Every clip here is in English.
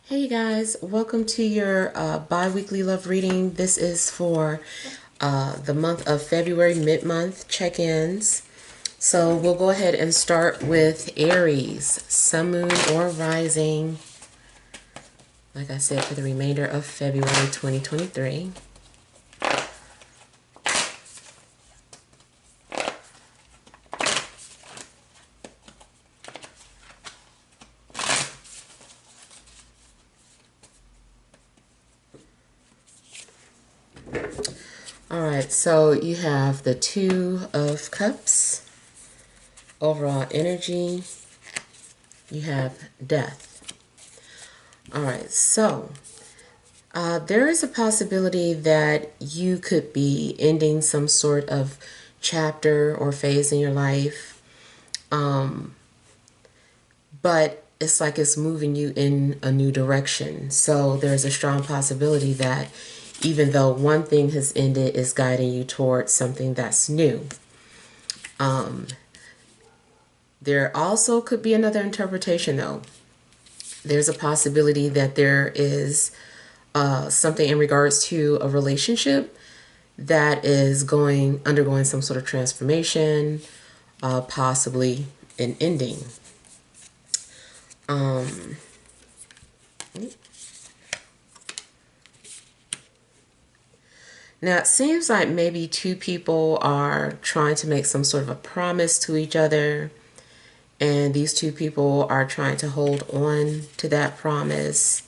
Hey you guys, welcome to your bi-weekly love reading. This is for the month of February, mid-month check-ins. So we'll go ahead and start with Aries, Sun, Moon, or Rising. Like I said, for the remainder of February 2023. Alright, so you have the Two of Cups, overall energy, you have Death. Alright, so there is a possibility that you could be ending some sort of chapter or phase in your life, but it's like it's moving you in a new direction. So there's a strong possibility that even though one thing has ended, it's guiding you towards something that's new. There also could be another interpretation, though. There's a possibility that there is something in regards to a relationship that is undergoing some sort of transformation, possibly an ending. Now it seems like maybe two people are trying to make some sort of a promise to each other, and these two people are trying to hold on to that promise.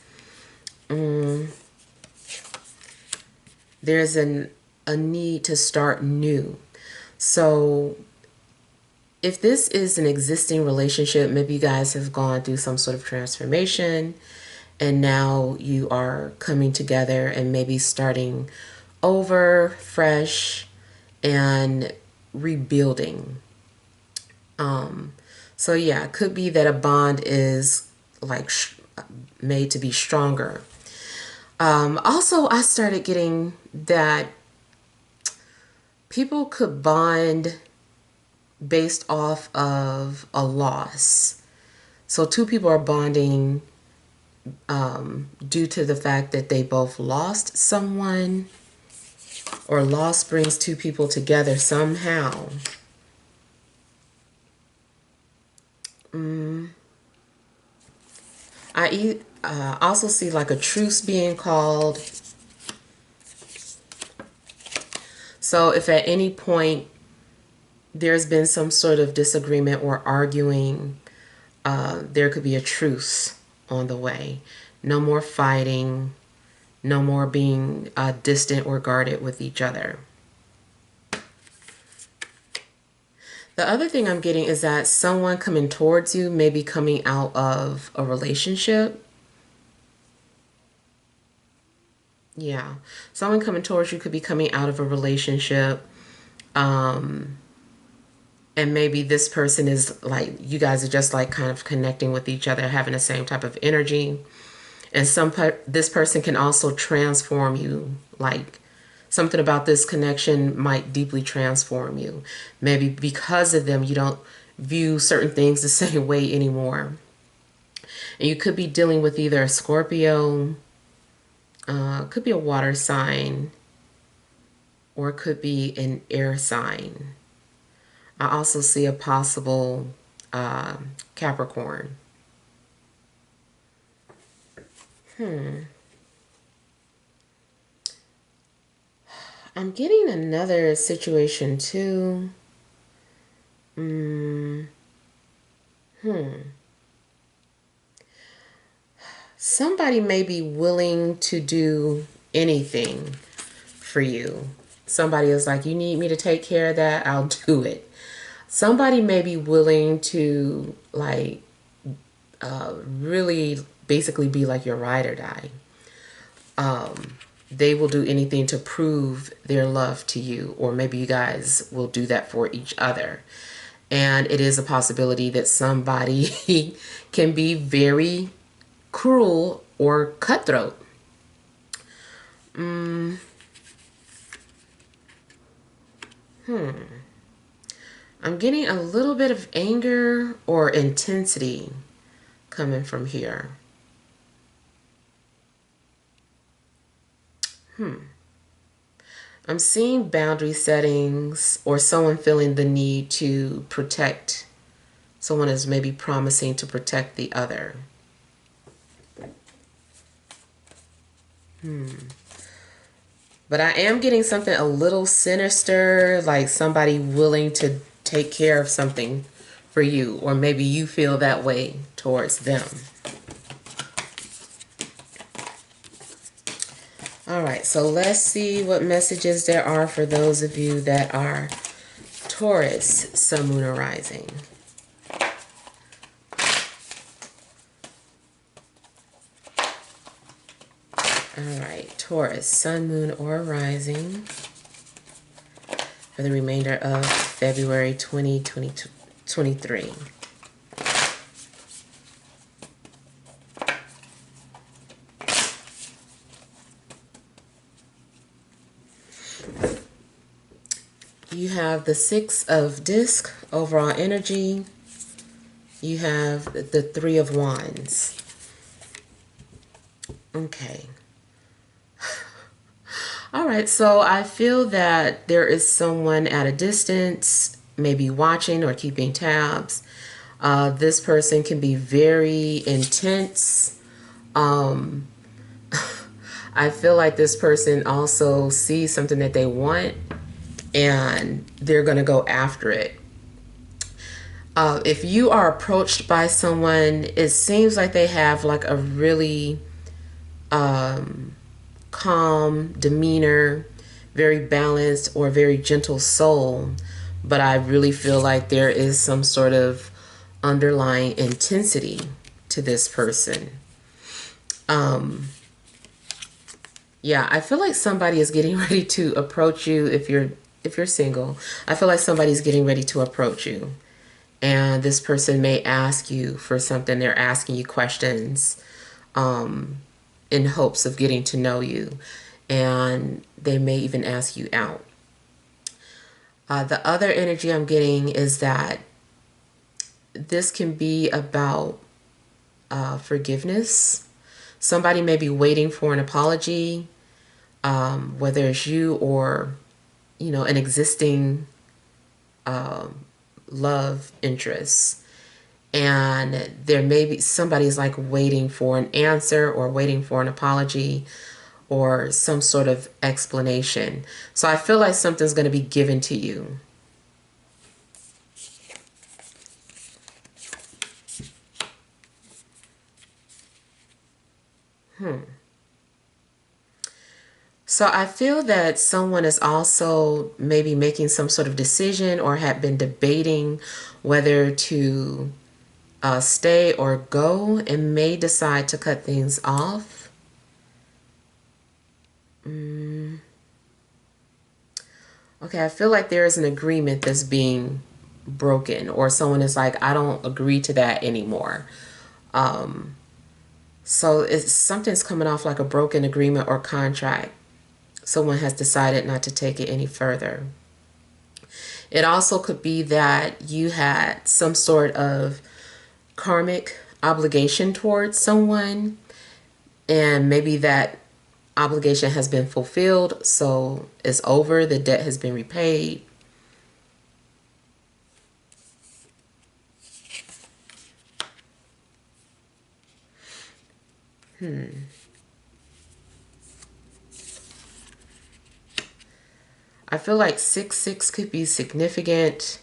There's a need to start new. So if this is an existing relationship, maybe you guys have gone through some sort of transformation and now you are coming together and maybe starting over fresh and rebuilding. So yeah, it could be that a bond is like made to be stronger. Also, I started getting that people could bond based off of a loss. So two people are bonding due to the fact that they both lost someone, or loss brings two people together somehow. I also see like a truce being called. So if at any point there's been some sort of disagreement or arguing, there could be a truce on the way. No more fighting, no more being distant or guarded with each other. The other thing I'm getting is that someone coming towards you may be coming out of a relationship. Yeah. Someone coming towards you could be coming out of a relationship. And maybe this person is like, you guys are just like kind of connecting with each other, having the same type of energy. And this person can also transform you. Like something about this connection might deeply transform you. Maybe because of them, you don't view certain things the same way anymore. And you could be dealing with either a Scorpio, could be a water sign, or it could be an air sign. I also see a possible Capricorn. I'm getting another situation too. Somebody may be willing to do anything for you. Somebody is like, you need me to take care of that, I'll do it. Somebody may be willing to like really basically be like your ride or die. They will do anything to prove their love to you, or maybe you guys will do that for each other. And it is a possibility that somebody can be very cruel or cutthroat. I'm getting a little bit of anger or intensity coming from here. I'm seeing boundary settings or someone feeling the need to protect. Someone is maybe promising to protect the other. But I am getting something a little sinister, like somebody willing to take care of something for you, or maybe you feel that way towards them. All right, so let's see what messages there are for those of you that are Taurus, Sun, Moon, or Rising. All right, Taurus, Sun, Moon, or Rising for the remainder of February 2023. You have the Six of Disc, overall energy. You have the Three of Wands. Okay. All right, so I feel that there is someone at a distance, maybe watching or keeping tabs. This person can be very intense. I feel like this person also sees something that they want and they're going to go after it. If you are approached by someone, it seems like they have like a really calm demeanor, very balanced or very gentle soul, but I really feel like there is some sort of underlying intensity to this person. Yeah, I feel like somebody is getting ready to approach you. If you're single, I feel like somebody's getting ready to approach you, and this person may ask you for something. They're asking you questions in hopes of getting to know you, and they may even ask you out. The other energy I'm getting is that this can be about forgiveness. Somebody may be waiting for an apology, whether it's you or, an existing love interest. And there may be somebody's like waiting for an answer or waiting for an apology or some sort of explanation. So I feel like something's going to be given to you. So I feel that someone is also maybe making some sort of decision or have been debating whether to stay or go and may decide to cut things off. Okay, I feel like there is an agreement that's being broken, or someone is like, I don't agree to that anymore. So it's something's coming off like a broken agreement or contract. Someone has decided not to take it any further. It also could be that you had some sort of karmic obligation towards someone, and maybe that obligation has been fulfilled, so it's over, the debt has been repaid. I feel like 6-6 could be significant.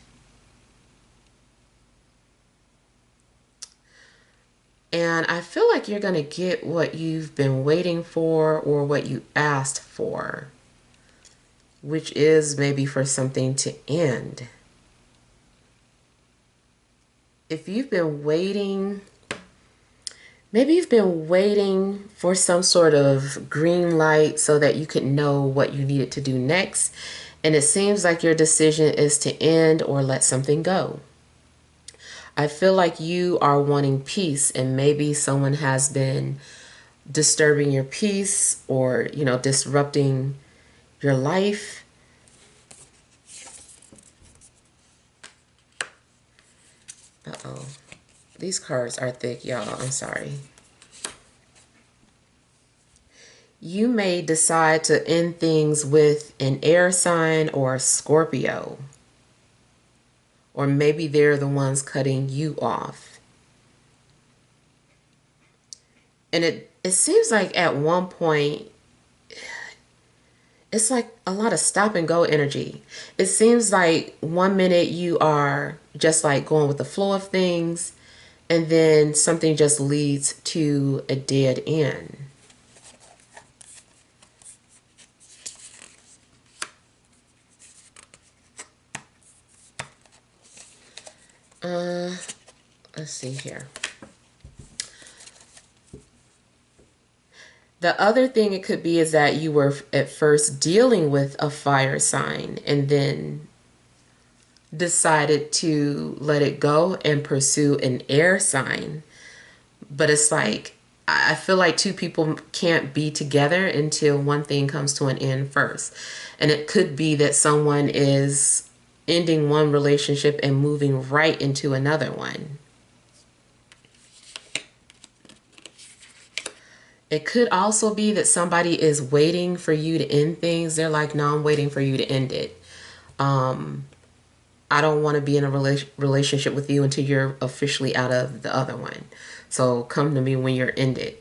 And I feel like you're going to get what you've been waiting for or what you asked for, which is maybe for something to end. If you've been waiting, maybe you've been waiting for some sort of green light so that you could know what you needed to do next. And it seems like your decision is to end or let something go. I feel like you are wanting peace, and maybe someone has been disturbing your peace or, disrupting your life. Uh-oh. These cards are thick, y'all. I'm sorry. You may decide to end things with an air sign or a Scorpio. Or maybe they're the ones cutting you off. And it seems like at one point, it's like a lot of stop and go energy. It seems like one minute you are just like going with the flow of things, and then something just leads to a dead end. Let's see here. The other thing it could be is that you were at first dealing with a fire sign and then decided to let it go and pursue an air sign. But it's like, I feel like two people can't be together until one thing comes to an end first. And it could be that someone is ending one relationship and moving right into another one. It could also be that somebody is waiting for you to end things. They're like, no, I'm waiting for you to end it. I don't want to be in a relationship with you until you're officially out of the other one. So come to me when you're ended.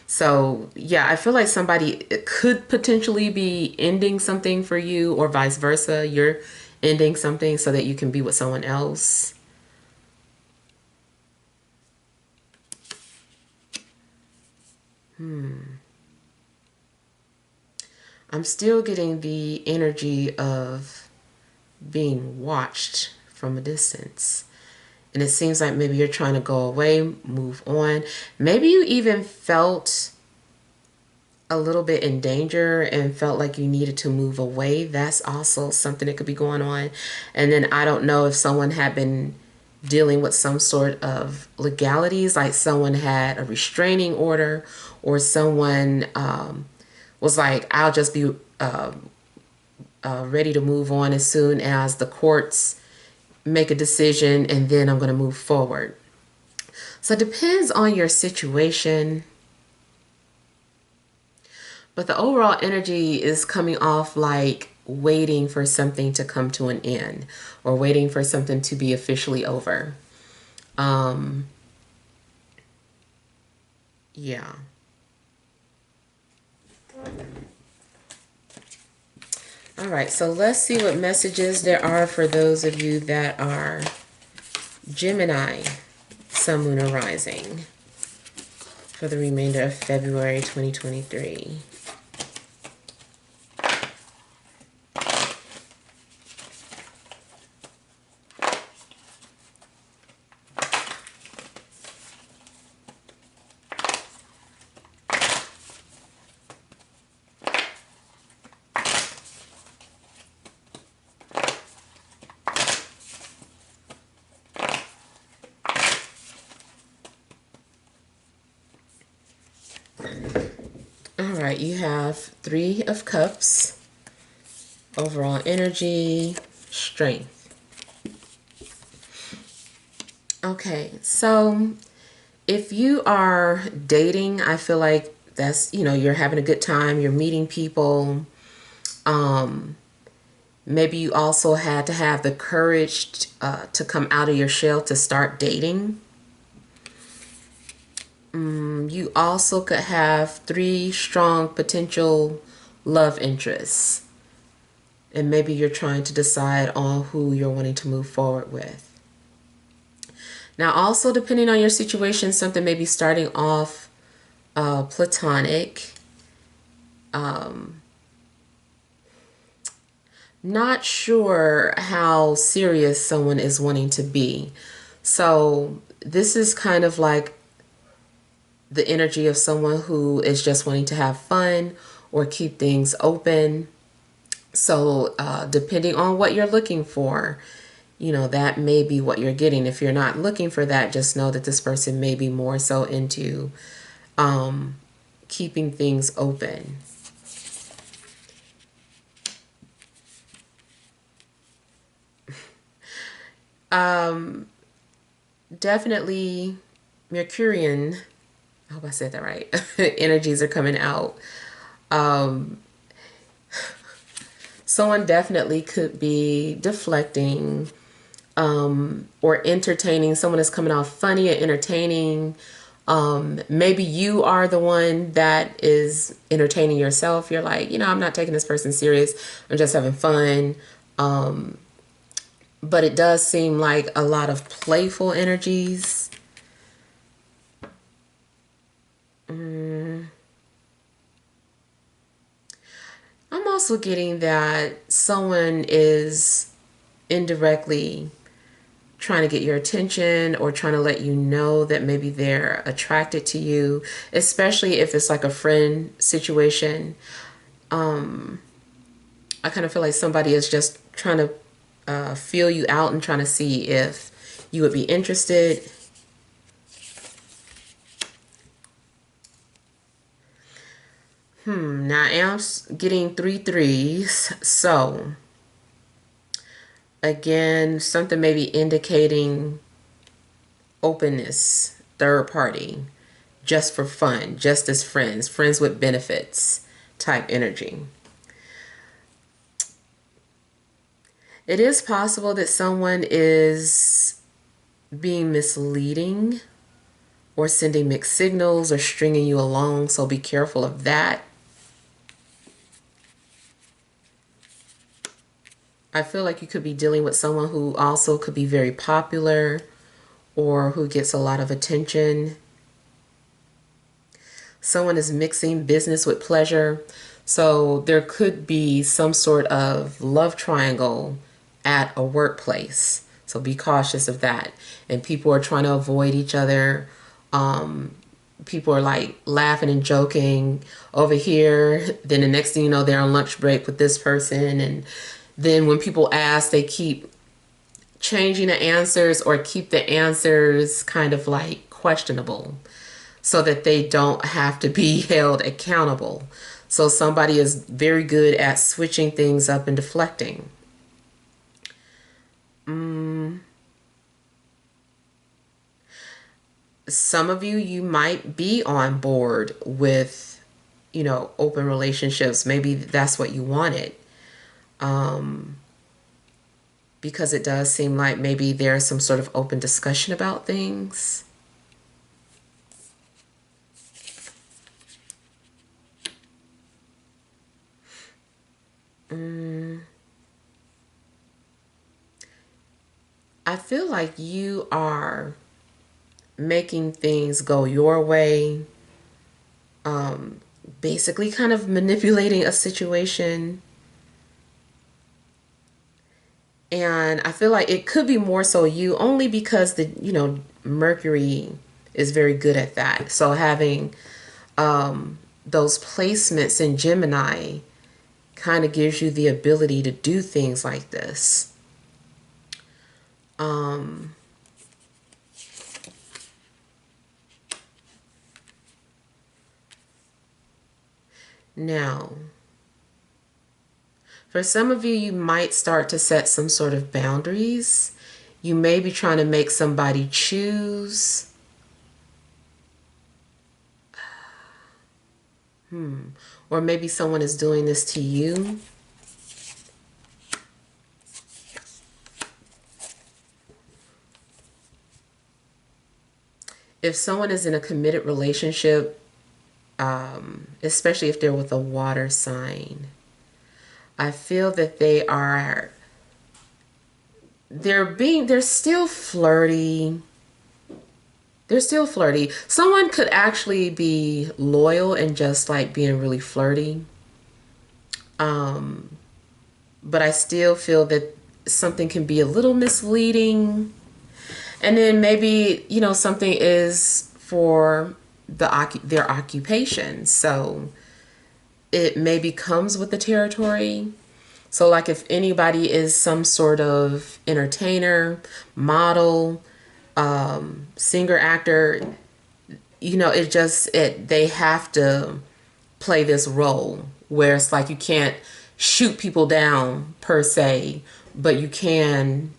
So yeah, I feel like somebody could potentially be ending something for you, or vice versa. You're ending something so that you can be with someone else. I'm still getting the energy of being watched from a distance. And it seems like maybe you're trying to go away, move on. Maybe you even felt a little bit in danger and felt like you needed to move away. That's also something that could be going on. And then I don't know if someone had been dealing with some sort of legalities, like someone had a restraining order, or someone was like, I'll just be ready to move on as soon as the courts make a decision, and then I'm going to move forward. So it depends on your situation. But the overall energy is coming off like waiting for something to come to an end, or waiting for something to be officially over. Yeah. All right, so let's see what messages there are for those of you that are Gemini, Sun, Moon, or Rising for the remainder of February 2023. All right, you have Three of Cups, overall energy, strength. Okay, so if you are dating, I feel like that's, you're having a good time, you're meeting people. Maybe you also had to have the courage to come out of your shell to start dating. You also could have three strong potential love interests. And maybe you're trying to decide on who you're wanting to move forward with. Now, also, depending on your situation, something may be starting off platonic. Not sure how serious someone is wanting to be. So this is kind of like the energy of someone who is just wanting to have fun or keep things open. So depending on what you're looking for, that may be what you're getting. If you're not looking for that, just know that this person may be more so into keeping things open. Definitely Mercurian, I hope I said that right, energies are coming out. Someone definitely could be deflecting, or entertaining. Someone is coming off funny and entertaining. Maybe you are the one that is entertaining yourself. You're like, I'm not taking this person serious. I'm just having fun. But it does seem like a lot of playful energies. I'm also getting that someone is indirectly trying to get your attention or trying to let you know that maybe they're attracted to you, especially if it's like a friend situation. I kind of feel like somebody is just trying to feel you out and trying to see if you would be interested. Now I am getting 3 3s. So again, something maybe indicating openness, third party, just for fun, just as friends, friends with benefits type energy. It is possible that someone is being misleading or sending mixed signals or stringing you along, so be careful of that. I feel like you could be dealing with someone who also could be very popular or who gets a lot of attention. Someone is mixing business with pleasure. So there could be some sort of love triangle at a workplace. So be cautious of that. And people are trying to avoid each other. People are like laughing and joking over here. Then the next thing you know, they're on lunch break with this person. And then when people ask, they keep changing the answers or keep the answers kind of like questionable so that they don't have to be held accountable. So somebody is very good at switching things up and deflecting. Some of you might be on board with, open relationships. Maybe that's what you wanted. Because it does seem like maybe there's some sort of open discussion about things. I feel like you are making things go your way, basically kind of manipulating a situation. And I feel like it could be more so you, only because Mercury is very good at that. So having those placements in Gemini kind of gives you the ability to do things like this. Now, for some of you, you might start to set some sort of boundaries. You may be trying to make somebody choose. Or maybe someone is doing this to you. If someone is in a committed relationship, especially if they're with a water sign, I feel that they're still flirty. They're still flirty. Someone could actually be loyal and just like being really flirty. But I still feel that something can be a little misleading. And then maybe, something is for their occupation. So it maybe comes with the territory. So like if anybody is some sort of entertainer, model, singer, actor, they have to play this role where it's like you can't shoot people down per se, but you can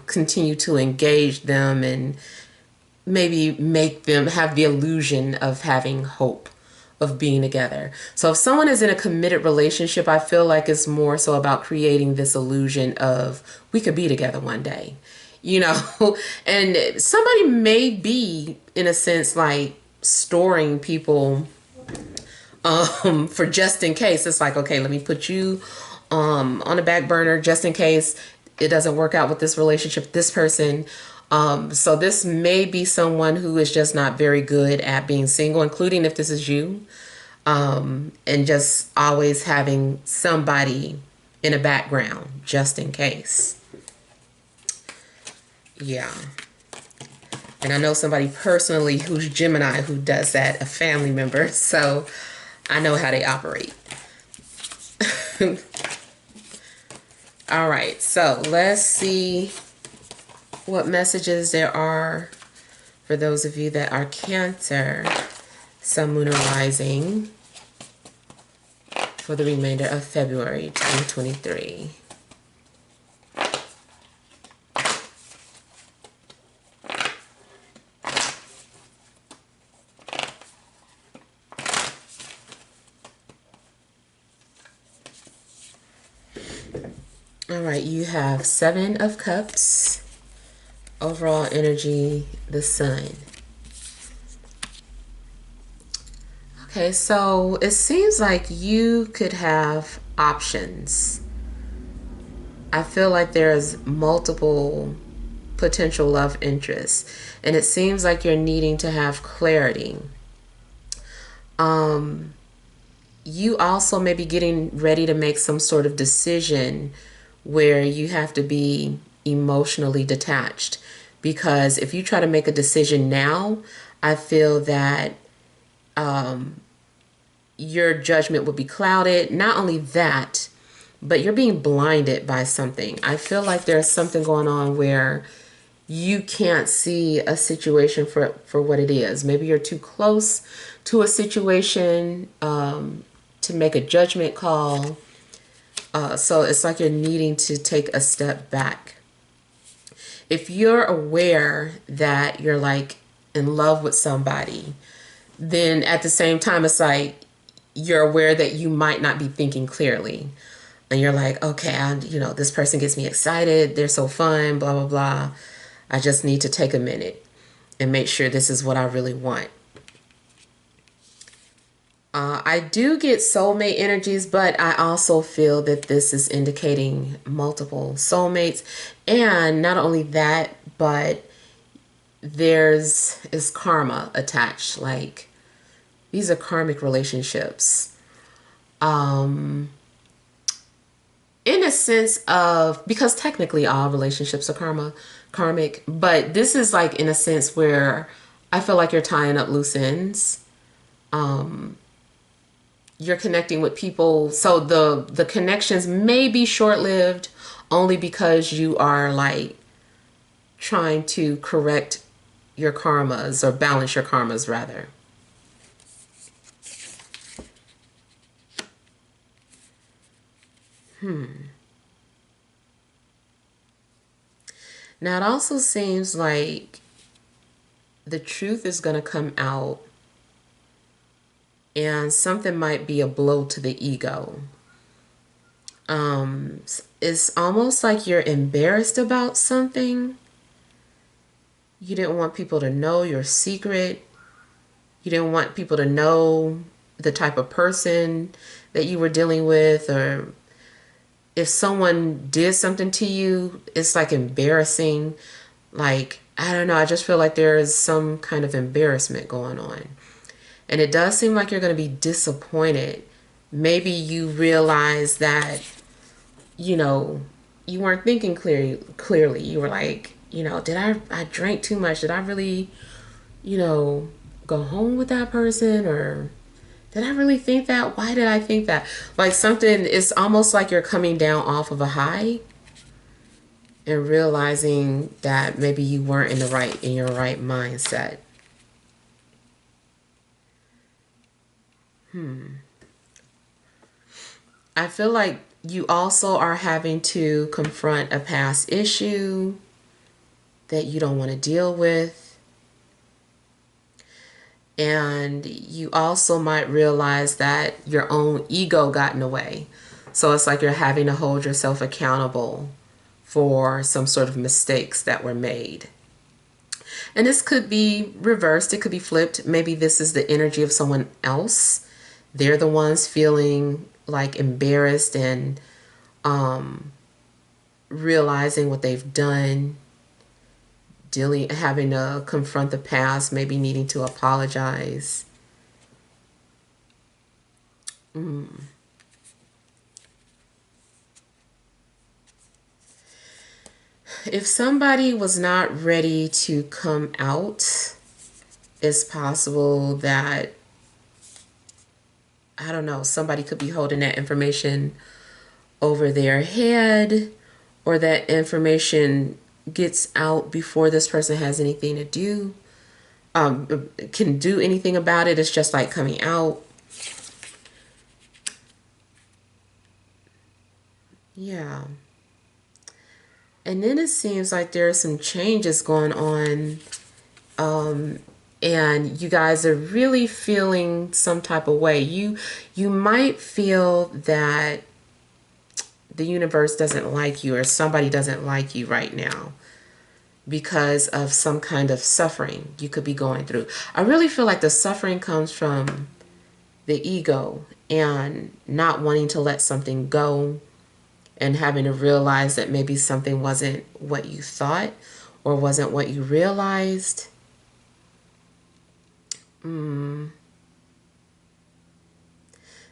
continue to engage them and maybe make them have the illusion of having hope of being together. So if someone is in a committed relationship, I feel like it's more so about creating this illusion of we could be together one day, you know. And somebody may be, in a sense, like storing people for just in case. It's like, okay, let me put you on the back burner just in case it doesn't work out with this relationship, this person. So this may be someone who is just not very good at being single, including if this is you, and just always having somebody in the background just in case. Yeah. And I know somebody personally who's Gemini who does that, a family member. So I know how they operate. All right, so let's see what messages there are for those of you that are Cancer, Sun, Moon, or Rising for the remainder of February 2023. All right, you have Seven of Cups, overall energy, the Sun. Okay, so it seems like you could have options. I feel like there's multiple potential love interests, and it seems like you're needing to have clarity. You also may be getting ready to make some sort of decision where you have to be emotionally detached, because if you try to make a decision now, I feel that your judgment will be clouded. Not only that, but you're being blinded by something. I feel like there's something going on where you can't see a situation for what it is. Maybe you're too close to a situation to make a judgment call. So it's like you're needing to take a step back. If you're aware that you're like in love with somebody, then at the same time, it's like you're aware that you might not be thinking clearly. And you're like, okay, this person gets me excited. They're so fun, blah, blah, blah. I just need to take a minute and make sure this is what I really want. I do get soulmate energies, but I also feel that this is indicating multiple soulmates. And not only that, but is karma attached. Like, these are karmic relationships. In a sense of, because technically all relationships are karmic, but this is like in a sense where I feel like you're tying up loose ends. You're connecting with people, so the connections may be short-lived only because you are like trying to correct your karmas, or balance your karmas rather. Now it also seems like the truth is going to come out, and something might be a blow to the ego. It's almost like you're embarrassed about something. You didn't want people to know your secret. You didn't want people to know the type of person that you were dealing with, or if someone did something to you, it's like embarrassing. Like, I don't know, I just feel like there is some kind of embarrassment going on. And it does seem like you're going to be disappointed. Maybe you realize that, you weren't thinking clearly. You were like, did I drank too much? Did I really, go home with that person? Or did I really think that? Why did I think that? Like, something, it's almost like you're coming down off of a high and realizing that maybe you weren't in your right mindset. I feel like you also are having to confront a past issue that you don't want to deal with. And you also might realize that your own ego got in the way. So it's like you're having to hold yourself accountable for some sort of mistakes that were made. And this could be reversed, it could be flipped. Maybe this is the energy of someone else. They're the ones feeling like embarrassed and realizing what they've done, having to confront the past, maybe needing to apologize. If somebody was not ready to come out, it's possible that, I don't know, somebody could be holding that information over their head, or that information gets out before this person has anything to do, can do anything about it. It's just like coming out. Yeah. And then it seems like there are some changes going on, and you guys are really feeling some type of way. You might feel that the universe doesn't like you, or somebody doesn't like you right now because of some kind of suffering you could be going through. I really feel like the suffering comes from the ego and not wanting to let something go, and having to realize that maybe something wasn't what you thought or wasn't what you realized.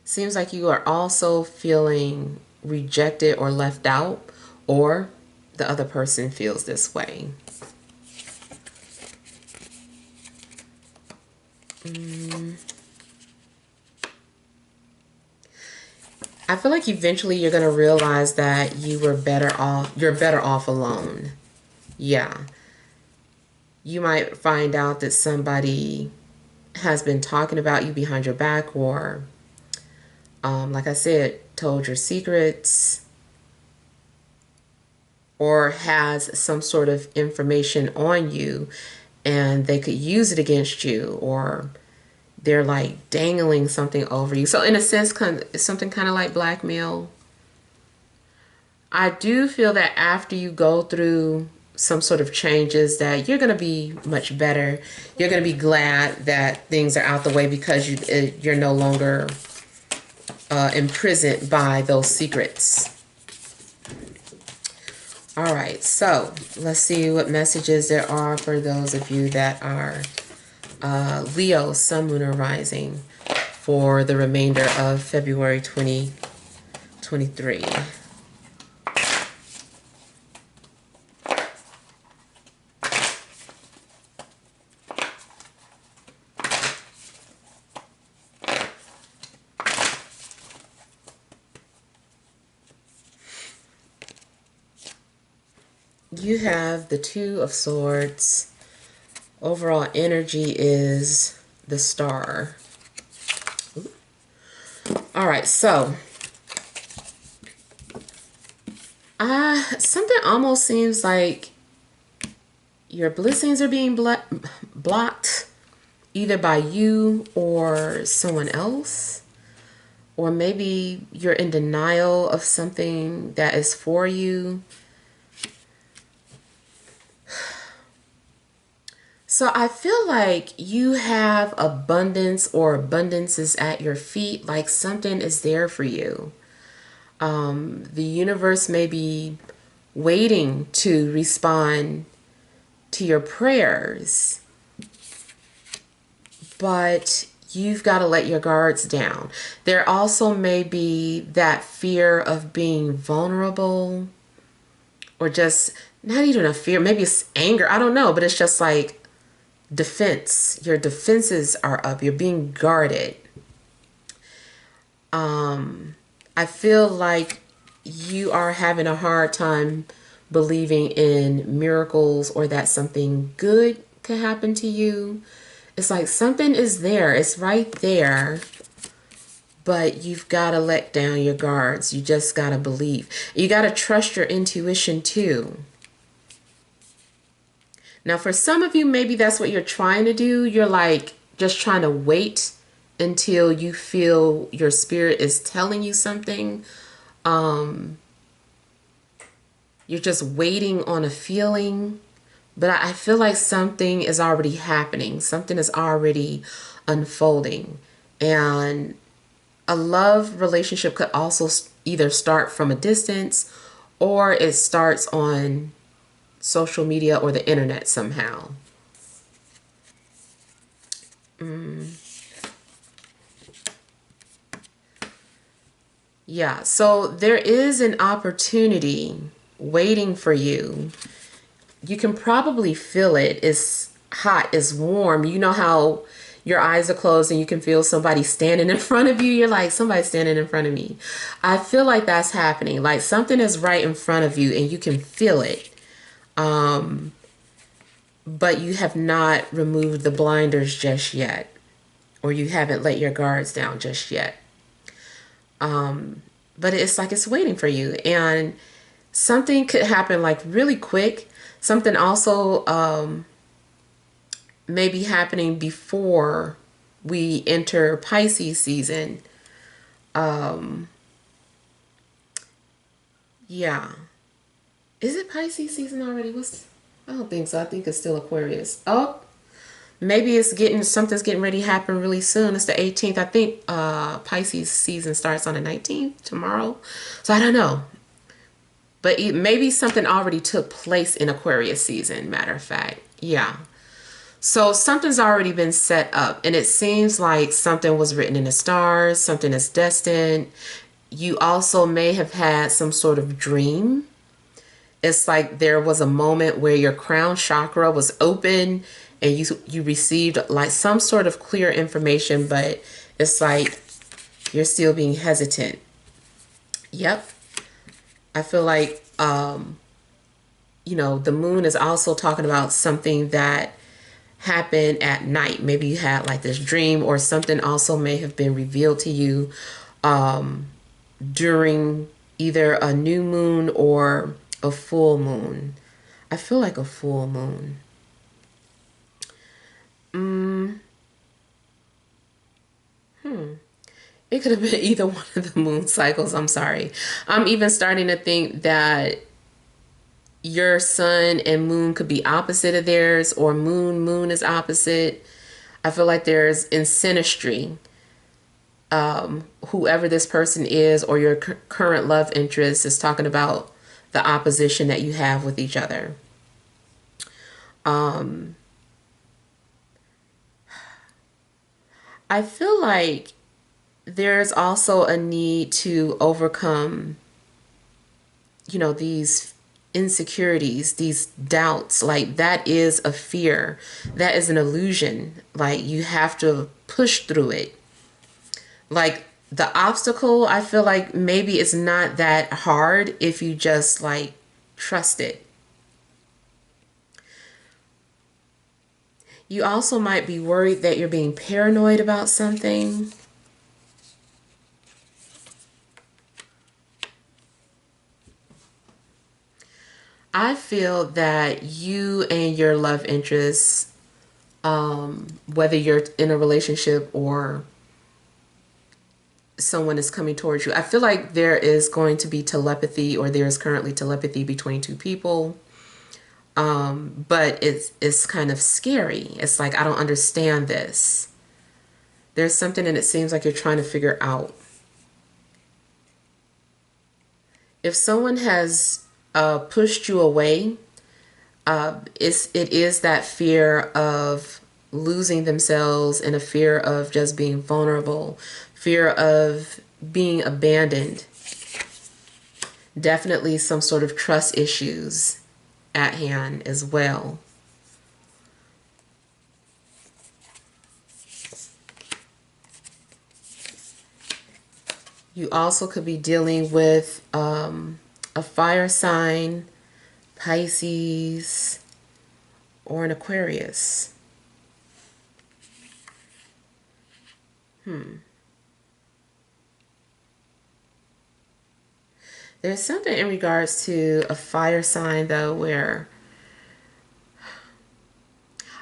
Seems like you are also feeling rejected or left out, or the other person feels this way. I feel like eventually you're going to realize that you're better off alone. Yeah. You might find out that somebody has been talking about you behind your back, or like I said, told your secrets, or has some sort of information on you and they could use it against you, or they're like dangling something over you. So in a sense, something kind of like blackmail. I do feel that after you go through some sort of changes, that you're going to be much better. You're going to be glad that things are out the way, because you're no longer imprisoned by those secrets. All right, so let's see what messages there are for those of you that are Leo, Sun, Moon, or Rising for the remainder of February 2023. You have the Two of Swords. Overall energy is the Star. All right, so something almost seems like your blessings are being blocked, either by you or someone else, or maybe you're in denial of something that is for you. So I feel like you have abundance, or abundance is at your feet, like something is there for you. The universe may be waiting to respond to your prayers, but you've got to let your guards down. There also may be that fear of being vulnerable, or just not even a fear, maybe it's anger, I don't know, but it's just like defense. Your defenses are up. You're being guarded. I feel like you are having a hard time believing in miracles, or that something good could happen to you. It's like something is there. It's right there. But you've got to let down your guards. You just got to believe. You got to trust your intuition too. Now, for some of you, maybe that's what you're trying to do. You're like just trying to wait until you feel your spirit is telling you something. You're just waiting on a feeling. But I feel like something is already happening. Something is already unfolding. And a love relationship could also either start from a distance, or it starts on social media or the internet somehow. Yeah, so there is an opportunity waiting for you. You can probably feel it. It's hot, it's warm. You know how your eyes are closed and you can feel somebody standing in front of you? You're like, somebody's standing in front of me. I feel like that's happening. Like something is right in front of you and you can feel it. But you have not removed the blinders just yet, or you haven't let your guards down just yet. But it's like it's waiting for you, and something could happen like really quick. Something also may be happening before we enter Pisces season. Yeah. Is it Pisces season already? I don't think so. I think it's still Aquarius. Oh, maybe it's something's getting ready to happen really soon. It's the 18th. I think Pisces season starts on the 19th, tomorrow. So I don't know. But maybe something already took place in Aquarius season, matter of fact. Yeah. So something's already been set up, and it seems like something was written in the stars, something is destined. You also may have had some sort of dream. It's like there was a moment where your crown chakra was open and you received like some sort of clear information, but it's like you're still being hesitant. Yep. I feel like the moon is also talking about something that happened at night. Maybe you had like this dream, or something also may have been revealed to you during either a new moon or a full moon. I feel like a full moon. It could have been either one of the moon cycles. I'm sorry. I'm even starting to think that your sun and moon could be opposite of theirs, or moon is opposite. I feel like there's in synastry, whoever this person is or your current love interest is talking about the opposition that you have with each other. I feel like there's also a need to overcome, these insecurities, these doubts. Like that is a fear, that is an illusion. Like you have to push through it. Like the obstacle, I feel like maybe it's not that hard if you just like trust it. You also might be worried that you're being paranoid about something. I feel that you and your love interest, whether you're in a relationship or someone is coming towards you, I feel like there is going to be telepathy, or there is currently telepathy between two people. But it's kind of scary. It's like, I don't understand this. There's something, and it seems like you're trying to figure out. If someone has pushed you away, it is that fear of losing themselves, and a fear of just being vulnerable, fear of being abandoned. Definitely some sort of trust issues at hand as well. You also could be dealing with a fire sign, Pisces, or an Aquarius. There's something in regards to a fire sign, though, where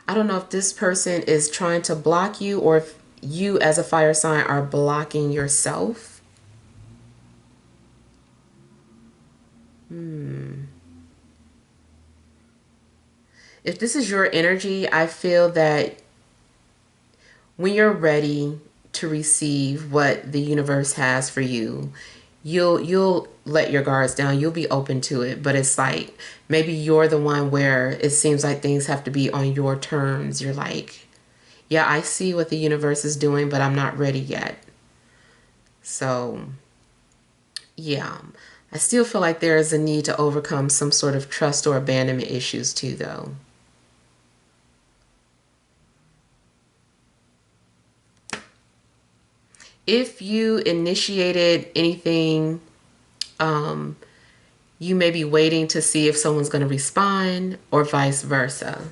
I don't know if this person is trying to block you or if you as a fire sign are blocking yourself. If this is your energy, I feel that when you're ready to receive what the universe has for you, you'll let your guards down. You'll be open to it. But it's like maybe you're the one where it seems like things have to be on your terms. You're like, yeah, I see what the universe is doing, but I'm not ready yet. So, yeah. I still feel like there is a need to overcome some sort of trust or abandonment issues too, though. If you initiated anything, um, you may be waiting to see if someone's going to respond or vice versa.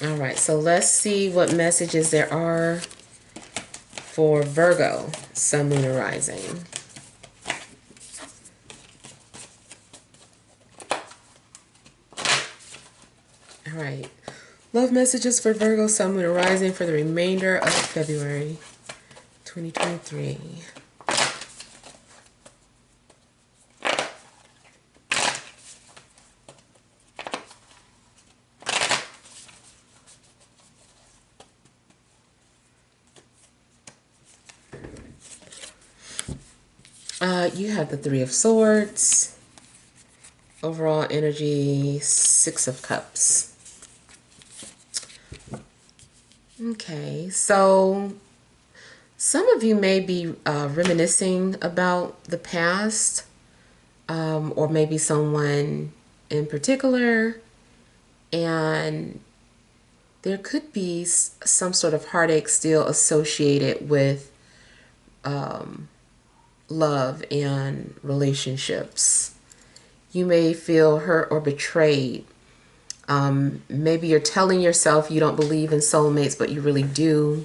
All right, so let's see what messages there are for Virgo, Sun, Moon, and Rising. All right. Love messages for Virgo, Sun, Moon, and Rising for the remainder of February 2023. You have the Three of Swords. Overall energy, Six of Cups. Okay, so some of you may be reminiscing about the past, or maybe someone in particular, and there could be some sort of heartache still associated with love and relationships. You may feel hurt or betrayed. Maybe you're telling yourself you don't believe in soulmates, but you really do.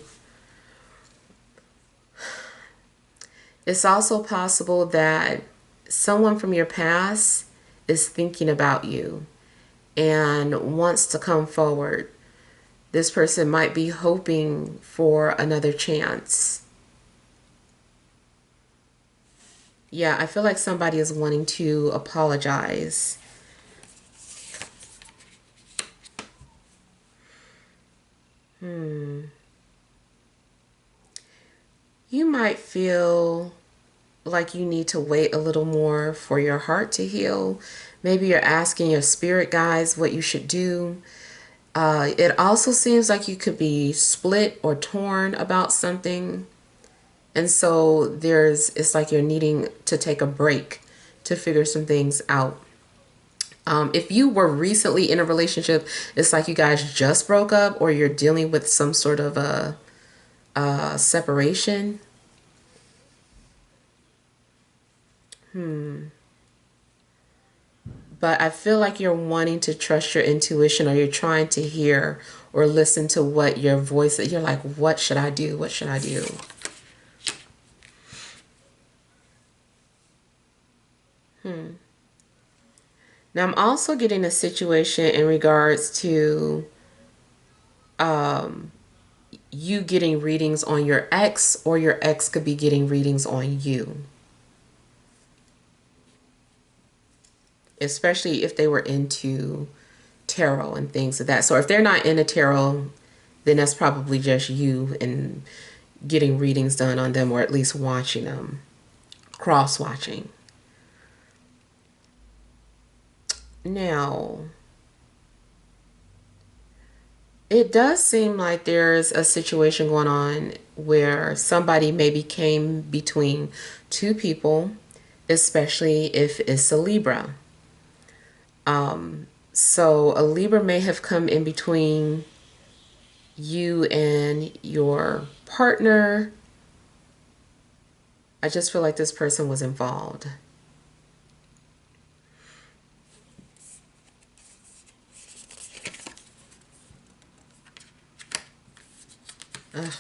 It's also possible that someone from your past is thinking about you and wants to come forward. This person might be hoping for another chance. Yeah, I feel like somebody is wanting to apologize. You might feel like you need to wait a little more for your heart to heal. Maybe you're asking your spirit guides what you should do. It also seems like you could be split or torn about something. And so it's like you're needing to take a break to figure some things out. If you were recently in a relationship, it's like you guys just broke up or you're dealing with some sort of a separation. But I feel like you're wanting to trust your intuition, or you're trying to hear or listen to what your voice, you're like, what should I do? What should I do? Now I'm also getting a situation in regards to you getting readings on your ex, or your ex could be getting readings on you. Especially if they were into tarot and things of that. So if they're not into tarot, then that's probably just you and getting readings done on them, or at least watching them, cross-watching. Now, it does seem like there's a situation going on where somebody maybe came between two people, especially if it's a Libra. So a Libra may have come in between you and your partner. I just feel like this person was involved. Ugh.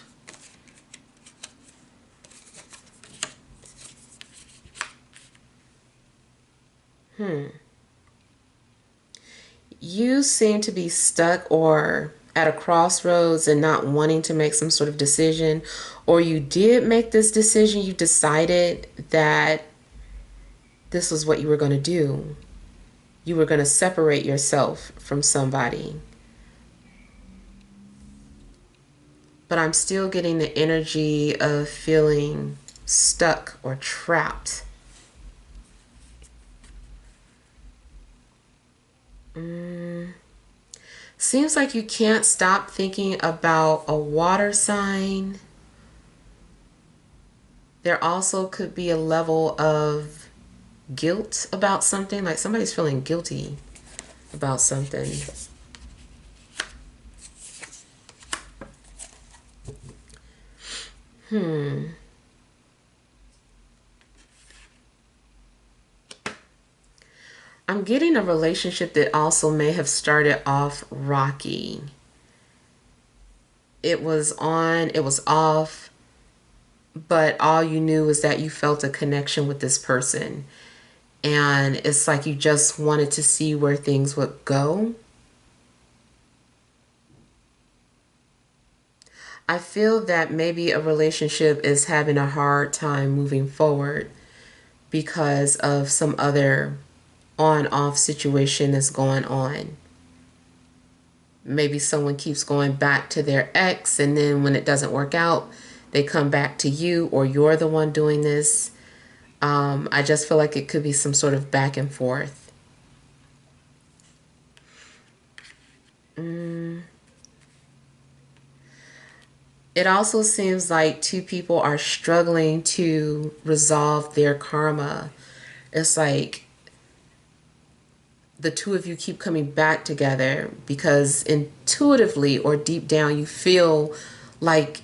You seem to be stuck or at a crossroads and not wanting to make some sort of decision, or you did make this decision. You decided that this was what you were going to do. You were going to separate yourself from somebody. But I'm still getting the energy of feeling stuck or trapped. Seems like you can't stop thinking about a water sign. There also could be a level of guilt about something, like somebody's feeling guilty about something. I'm getting a relationship that also may have started off rocky. It was on, it was off, but all you knew was that you felt a connection with this person. And it's like you just wanted to see where things would go. I feel that maybe a relationship is having a hard time moving forward because of some other on-off situation that's going on. Maybe someone keeps going back to their ex, and then when it doesn't work out, they come back to you, or you're the one doing this. I just feel like it could be some sort of back and forth. It also seems like two people are struggling to resolve their karma. It's like the two of you keep coming back together because intuitively or deep down you feel like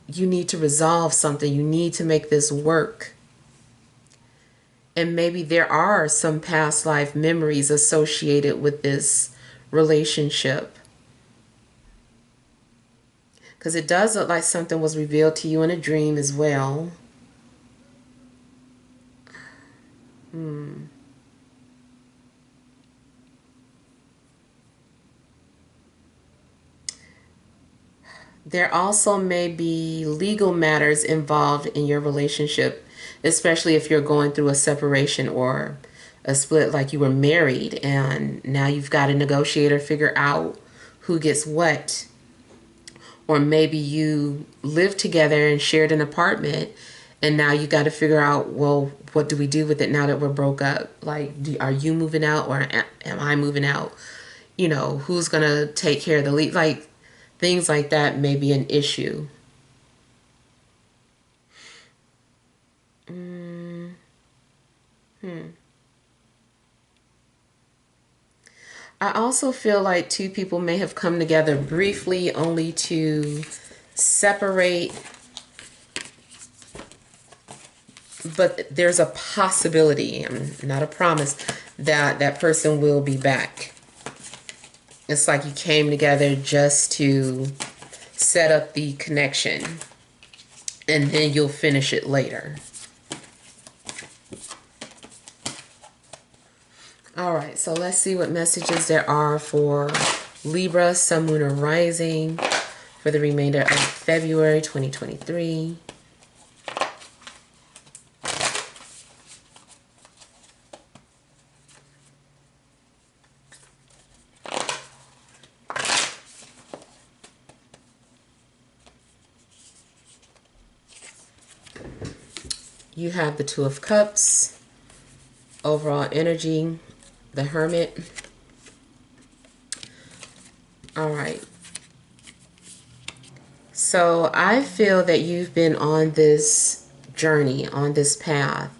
you need to resolve something. You need to make this work. And maybe there are some past life memories associated with this relationship. Because it does look like something was revealed to you in a dream as well. There also may be legal matters involved in your relationship, especially if you're going through a separation or a split, like you were married and now you've got to negotiate or figure out who gets what. Or maybe you lived together and shared an apartment and now you got to figure out, well, what do we do with it now that we're broke up? Like, are you moving out or am I moving out? You know, who's going to take care of the lease? Like, things like that may be an issue. I also feel like two people may have come together briefly only to separate, but there's a possibility, not a promise, that that person will be back. It's like you came together just to set up the connection and then you'll finish it later. All right, so let's see what messages there are for Libra, Sun, Moon, or Rising for the remainder of February 2023. You have the Two of Cups, overall energy, the Hermit. All right. So I feel that you've been on this journey, on this path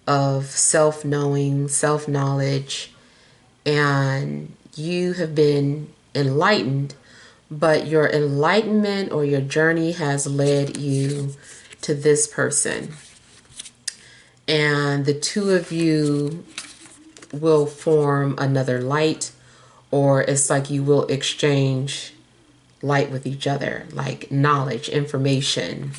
of self-knowing, self-knowledge, and you have been enlightened, but your enlightenment or your journey has led you to this person. And the two of you will form another light, or it's like you will exchange light with each other, like knowledge, information.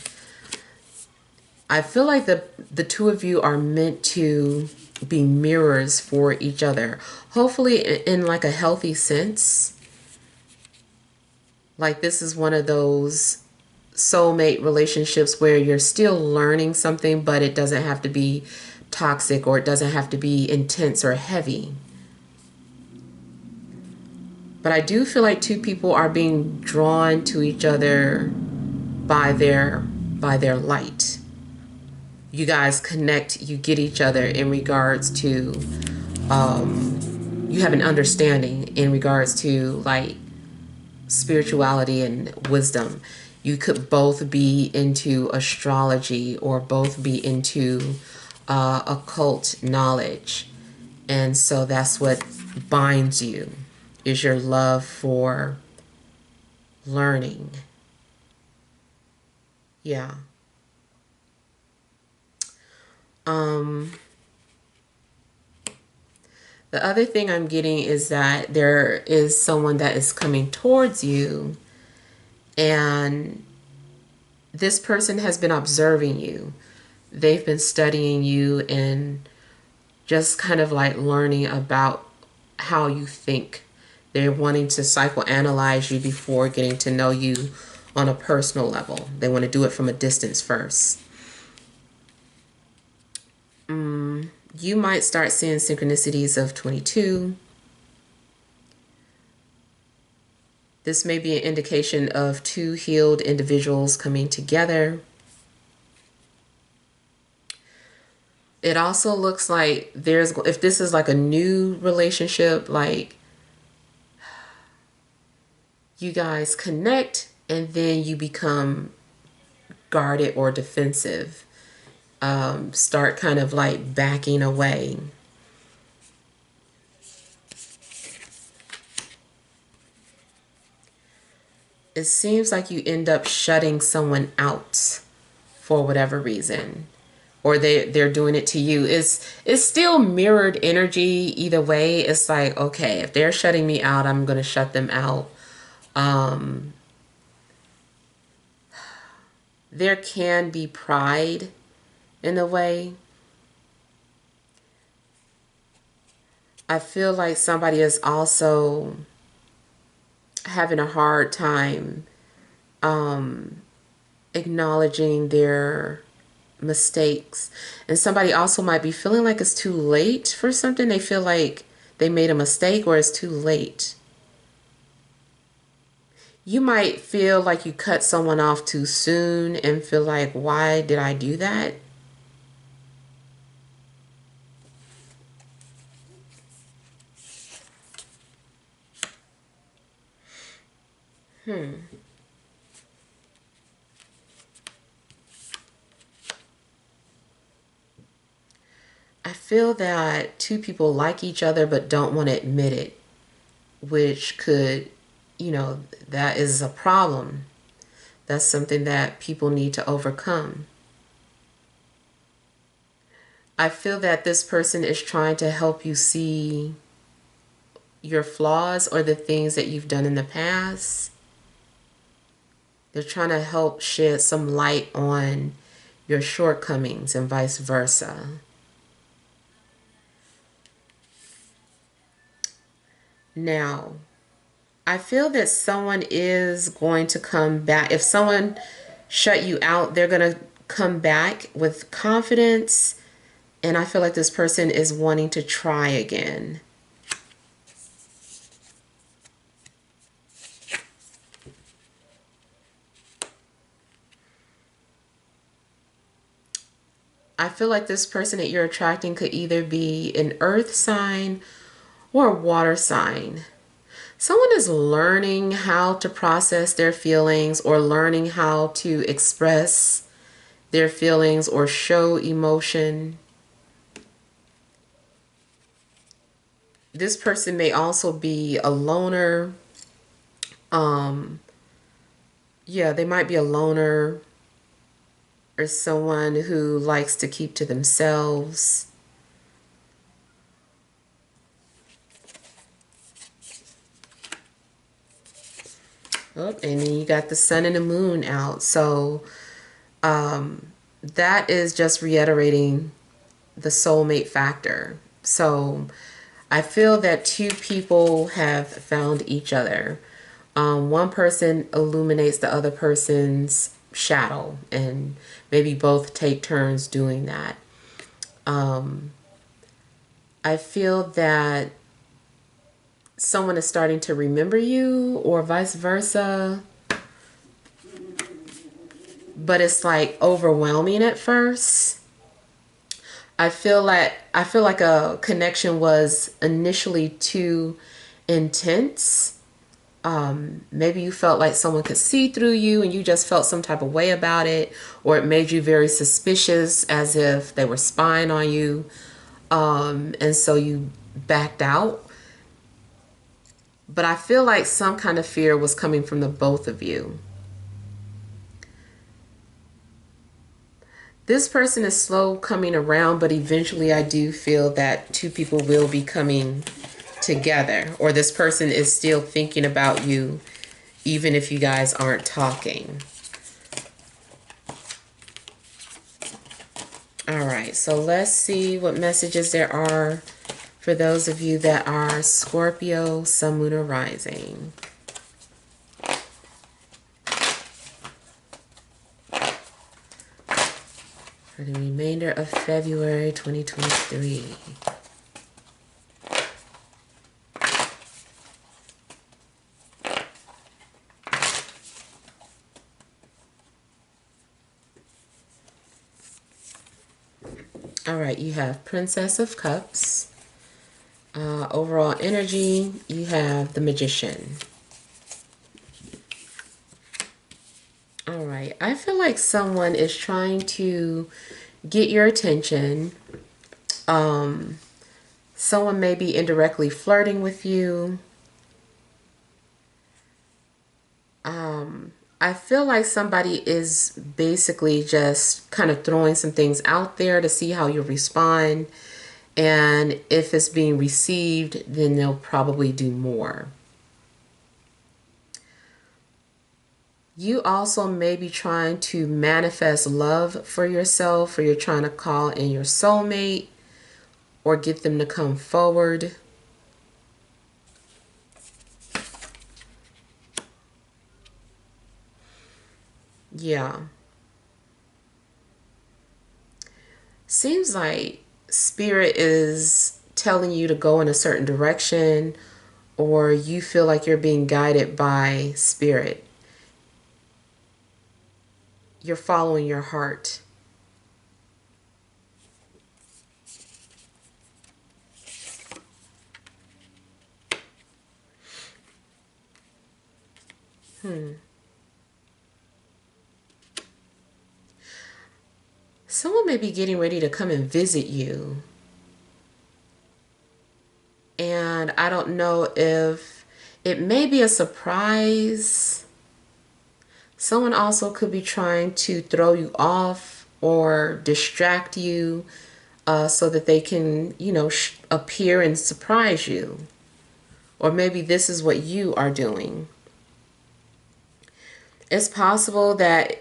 I feel like the two of you are meant to be mirrors for each other. Hopefully in like a healthy sense. Like this is one of those soulmate relationships where you're still learning something, but it doesn't have to be toxic, or it doesn't have to be intense or heavy. But I do feel like two people are being drawn to each other by their light. You guys connect, you get each other in regards to you have an understanding in regards to like spirituality and wisdom. You could both be into astrology or both be into occult knowledge. And so that's what binds you, is your love for learning. Yeah. The other thing I'm getting is that there is someone that is coming towards you, and this person has been observing you. They've been studying you and just kind of like learning about how you think. They're wanting to psychoanalyze you before getting to know you on a personal level. They want to do it from a distance first. You might start seeing synchronicities of 22. This may be an indication of two healed individuals coming together. It also looks like if this is like a new relationship, like you guys connect and then you become guarded or defensive. Start kind of like backing away. It seems like you end up shutting someone out for whatever reason, or they're doing it to you. It's still mirrored energy either way. It's like, okay, if they're shutting me out, I'm gonna shut them out. There can be pride in a way. I feel like somebody is also having a hard time acknowledging their mistakes. And somebody also might be feeling like it's too late for something. They feel like they made a mistake or it's too late. You might feel like you cut someone off too soon and feel like, why did I do that? I feel that two people like each other but don't want to admit it, which could, that is a problem. That's something that people need to overcome. I feel that this person is trying to help you see your flaws or the things that you've done in the past. They're trying to help shed some light on your shortcomings and vice versa. Now, I feel that someone is going to come back. If someone shut you out, they're going to come back with confidence. And I feel like this person is wanting to try again. I feel like this person that you're attracting could either be an earth sign or a water sign. Someone is learning how to process their feelings or learning how to express their feelings or show emotion. This person may also be a loner. They might be a loner or someone who likes to keep to themselves. Oh, and then you got the sun and the moon out. So that is just reiterating the soulmate factor. So I feel that two people have found each other. One person illuminates the other person's shadow, and maybe both take turns doing that. I feel that someone is starting to remember you, or vice versa, but it's like overwhelming at first. I feel like a connection was initially too intense. Maybe you felt like someone could see through you and you just felt some type of way about it, or it made you very suspicious as if they were spying on you. And so you backed out. But I feel like some kind of fear was coming from the both of you. This person is slow coming around, but eventually I do feel that two people will be coming together, or this person is still thinking about you even if you guys aren't talking. All right, so let's see what messages there are for those of you that are Scorpio, Sun, Moon, or Rising. For the remainder of February 2023. All right, you have Princess of Cups. Overall energy, you have the Magician. All right, I feel like someone is trying to get your attention. Someone may be indirectly flirting with you. I feel like somebody is basically just kind of throwing some things out there to see how you respond. And if it's being received, then they'll probably do more. You also may be trying to manifest love for yourself, or you're trying to call in your soulmate or get them to come forward. Yeah. Seems like Spirit is telling you to go in a certain direction, or you feel like you're being guided by Spirit. You're following your heart. Someone may be getting ready to come and visit you. And I don't know if it may be a surprise. Someone also could be trying to throw you off or distract you so that they can, appear and surprise you. Or maybe this is what you are doing. It's possible that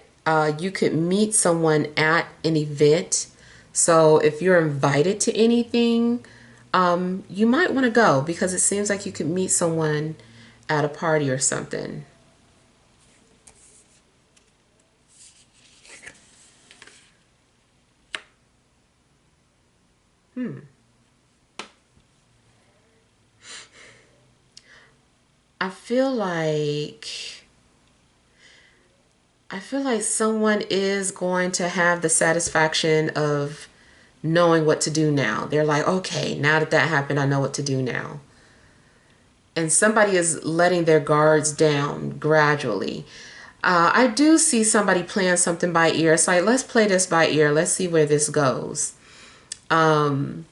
you could meet someone at an event. So if you're invited to anything, you might want to go, because it seems like you could meet someone at a party or something. I feel like someone is going to have the satisfaction of knowing what to do now. They're like, okay, now that that happened, I know what to do now. And somebody is letting their guards down gradually. I do see somebody playing something by ear. It's like, let's play this by ear. Let's see where this goes. And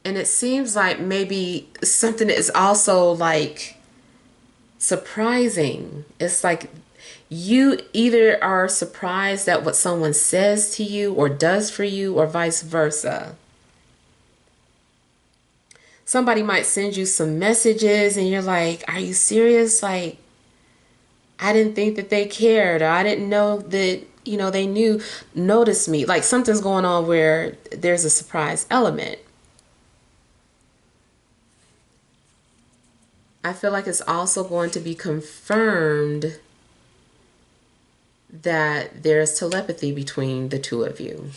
it seems like maybe something is also like surprising. It's like you either are surprised at what someone says to you or does for you, or vice versa. Somebody might send you some messages and you're like, are you serious? Like, I didn't think that they cared, or I didn't know that you know, they knew, noticed me. Like something's going on where there's a surprise element. I feel like it's also going to be confirmed that there's telepathy between the two of you.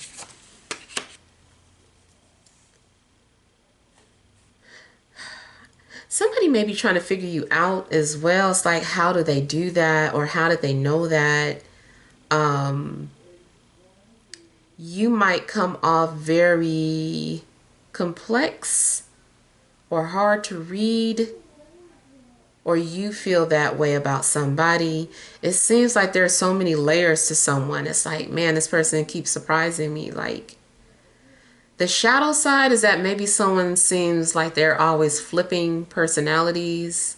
Somebody may be trying to figure you out as well. It's like, how do they do that? Or how did they know that? You might come off very complex or hard to read, or you feel that way about somebody. It seems like there's so many layers to someone. It's like, man, this person keeps surprising me. Like, the shadow side is that maybe someone seems like they're always flipping personalities.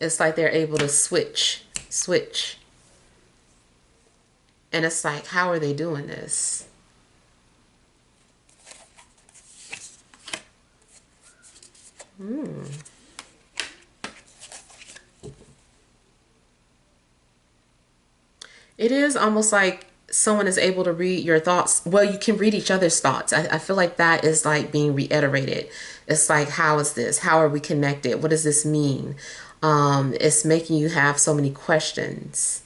It's like they're able to switch. And it's like, how are they doing this? It is almost like someone is able to read your thoughts. Well, you can read each other's thoughts. I feel like that is like being reiterated. It's like, how is this? How are we connected? What does this mean? It's making you have so many questions.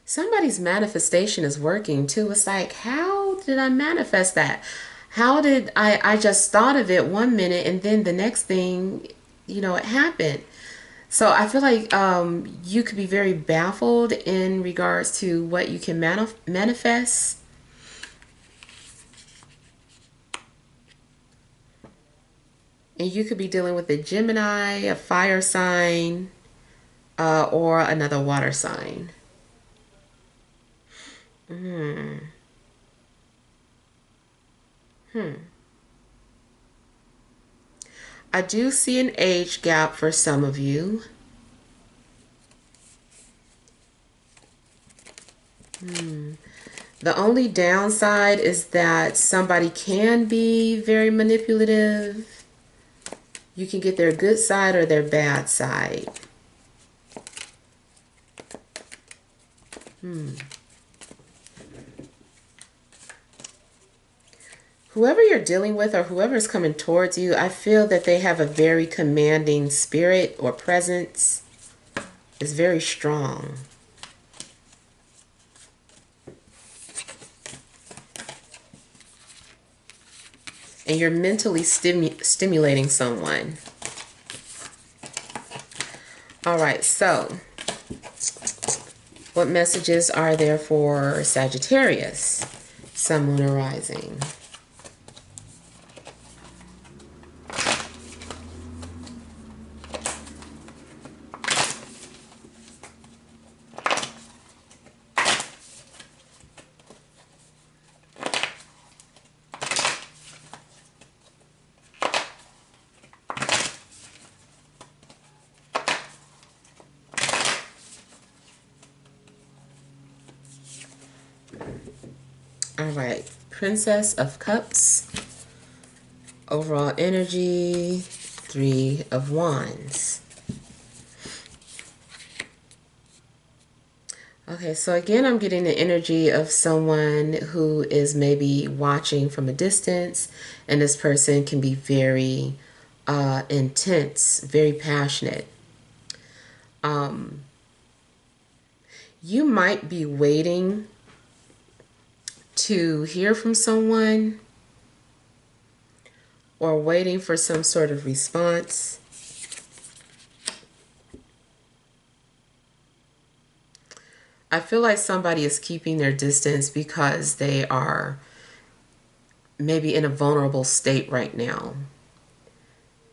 Somebody's manifestation is working too. It's like, how did I manifest that? How did I just thought of it one minute and then the next thing, you know, it happened. So I feel like you could be very baffled in regards to what you can manifest. And you could be dealing with a Gemini, a fire sign, or another water sign. I do see an age gap for some of you. The only downside is that somebody can be very manipulative. You can get their good side or their bad side. Whoever you're dealing with or whoever is coming towards you, I feel that they have a very commanding spirit or presence. It's very strong. And you're mentally stimulating someone. All right, so what messages are there for Sagittarius, Sun, Moon, or Rising? All right, Princess of Cups, overall energy, 3 of Wands. Okay, so again, I'm getting the energy of someone who is maybe watching from a distance, and this person can be very intense, very passionate. You might be waiting to hear from someone or waiting for some sort of response. I feel like somebody is keeping their distance because they are maybe in a vulnerable state right now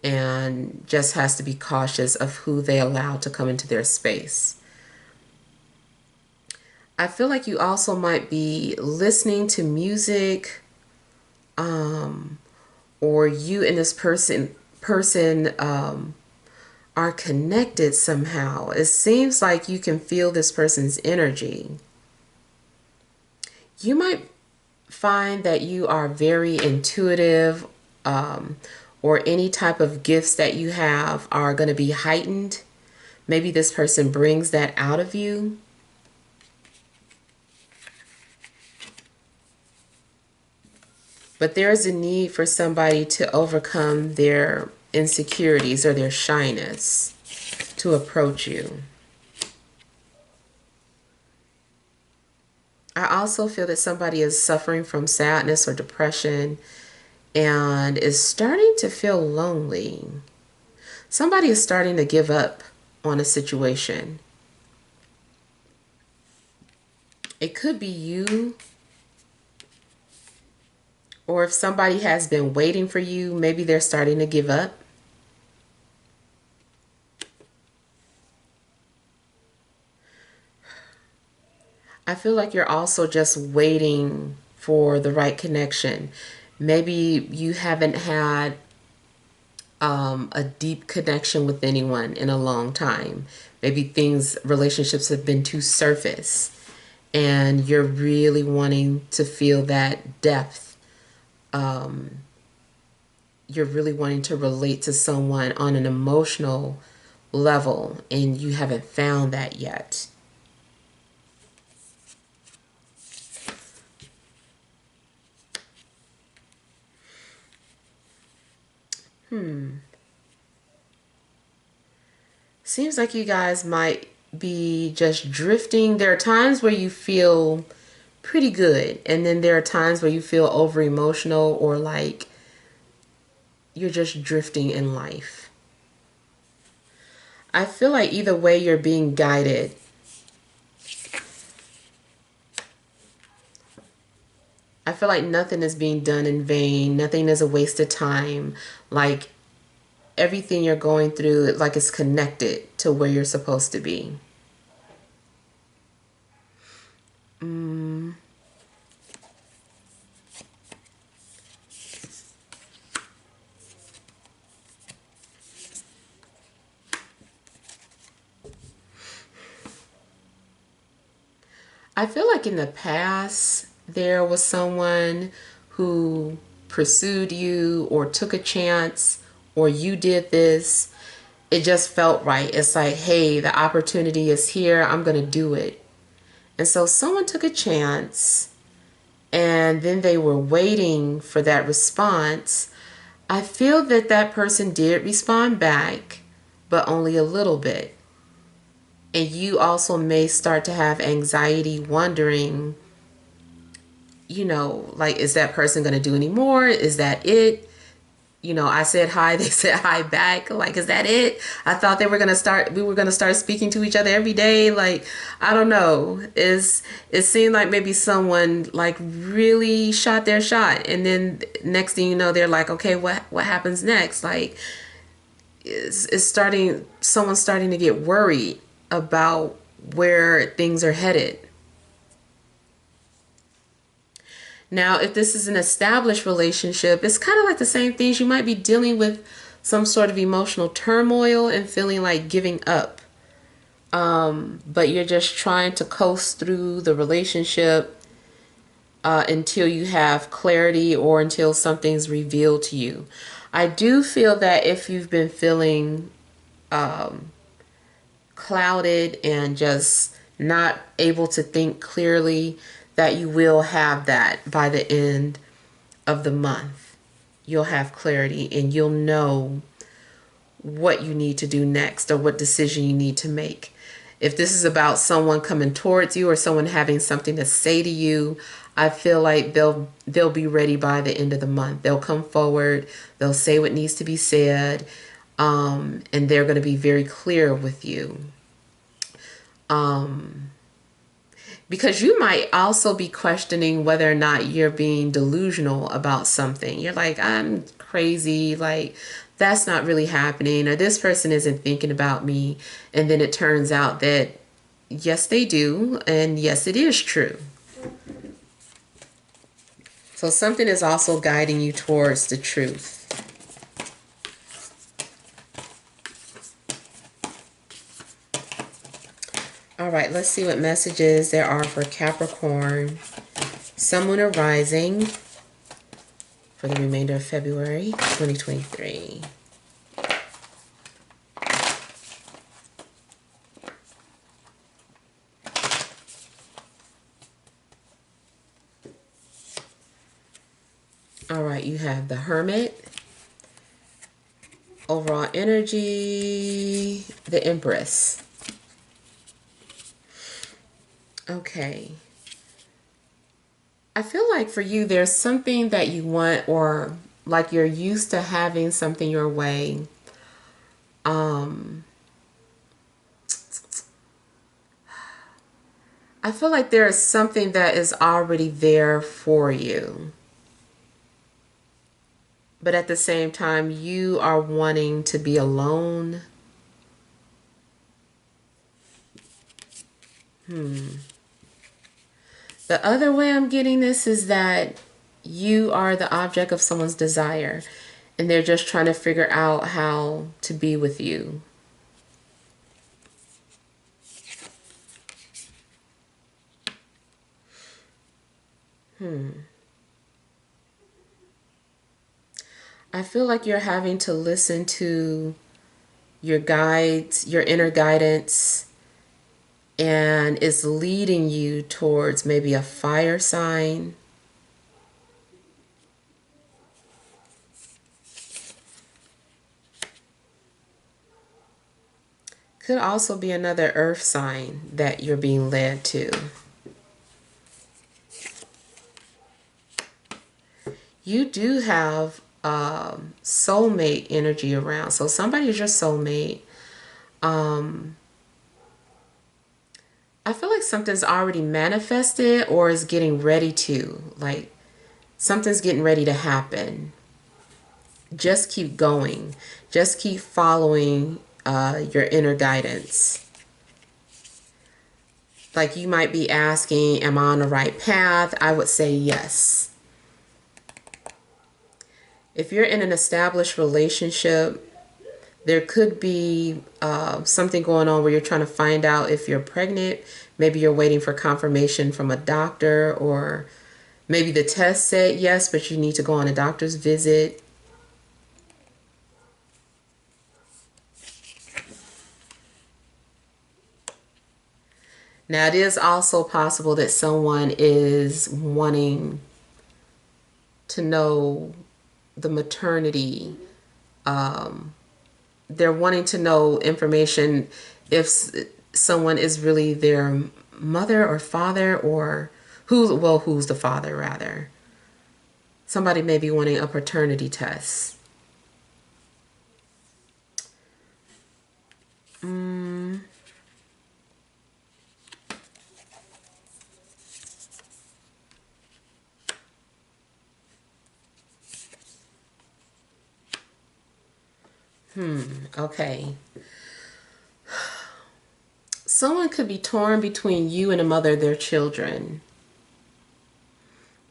and just has to be cautious of who they allow to come into their space. I feel like you also might be listening to music, or you and this person are connected somehow. It seems like you can feel this person's energy. You might find that you are very intuitive, or any type of gifts that you have are going to be heightened. Maybe this person brings that out of you. But there is a need for somebody to overcome their insecurities or their shyness to approach you. I also feel that somebody is suffering from sadness or depression and is starting to feel lonely. Somebody is starting to give up on a situation. It could be you, or if somebody has been waiting for you, maybe they're starting to give up. I feel like you're also just waiting for the right connection. Maybe you haven't had a deep connection with anyone in a long time. Maybe relationships have been too surface, and you're really wanting to feel that depth. You're really wanting to relate to someone on an emotional level, and you haven't found that yet. Seems like you guys might be just drifting. There are times where you feel pretty good, and then there are times where you feel over emotional, or like you're just drifting in life. I feel like either way you're being guided. I feel like nothing is being done in vain. Nothing is a waste of time. Like everything you're going through, like it's connected to where you're supposed to be. I feel like in the past there was someone who pursued you or took a chance, or you did this. It just felt right. It's like, hey, the opportunity is here. I'm going to do it. And so someone took a chance, and then they were waiting for that response. I feel that that person did respond back, but only a little bit. And you also may start to have anxiety, wondering, like, is that person going to do any more? Is that it? I said hi, they said hi back. Like, is that it? I thought we were going to start speaking to each other every day. Like, I don't know. It seemed like maybe someone like really shot their shot. And then next thing you know, they're like, okay, what happens next? Like, someone's starting to get worried about where things are headed. Now, if this is an established relationship, it's kind of like the same things. You might be dealing with some sort of emotional turmoil and feeling like giving up. But you're just trying to coast through the relationship until you have clarity, or until something's revealed to you. I do feel that if you've been feeling clouded and just not able to think clearly, that you will have that by the end of the month. You'll have clarity, and you'll know what you need to do next, or what decision you need to make. If this is about someone coming towards you, or someone having something to say to you, I feel like they'll be ready by the end of the month. They'll come forward, they'll say what needs to be said, and they're going to be very clear with you. Because you might also be questioning whether or not you're being delusional about something. You're like, I'm crazy, like that's not really happening, or this person isn't thinking about me. And then it turns out that yes, they do, and yes, it is true. So something is also guiding you towards the truth. All right, let's see what messages there are for Capricorn Sun, Moon, or Rising for the remainder of February 2023. All right, you have the Hermit, overall energy, the Empress. Okay. I feel like for you, there's something that you want, or like you're used to having something your way. I feel like there is something that is already there for you. But at the same time, you are wanting to be alone. The other way I'm getting this is that you are the object of someone's desire, and they're just trying to figure out how to be with you. I feel like you're having to listen to your guides, your inner guidance, and it's leading you towards maybe a fire sign. Could also be another earth sign that you're being led to. You do have soulmate energy around. So somebody is your soulmate. I feel like something's already manifested or is getting ready to. Like something's getting ready to happen. Just keep going. Just keep following your inner guidance. Like you might be asking, am I on the right path? I would say yes. If you're in an established relationship, there could be something going on where you're trying to find out if you're pregnant. Maybe you're waiting for confirmation from a doctor, or maybe the test said yes, but you need to go on a doctor's visit. Now, it is also possible that someone is wanting to know the maternity. They're wanting to know information if someone is really their mother or father, or who's the father rather. Somebody may be wanting a paternity test. Okay. Someone could be torn between you and the mother of their children.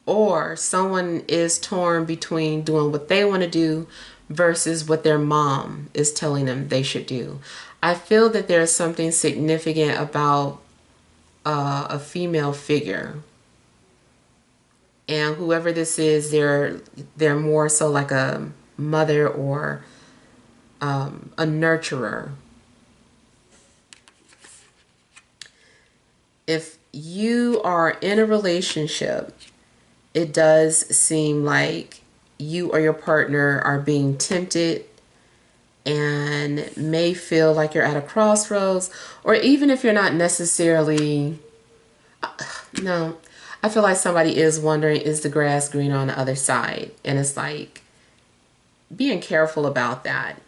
Or someone is torn between doing what they want to do versus what their mom is telling them they should do. I feel that there's something significant about a female figure. And whoever this is, they're more so like a mother or a nurturer. If you are in a relationship, it does seem like you or your partner are being tempted and may feel like you're at a crossroads, or even if you're not necessarily, no, I feel like somebody is wondering, is the grass green on the other side? And it's like being careful about that,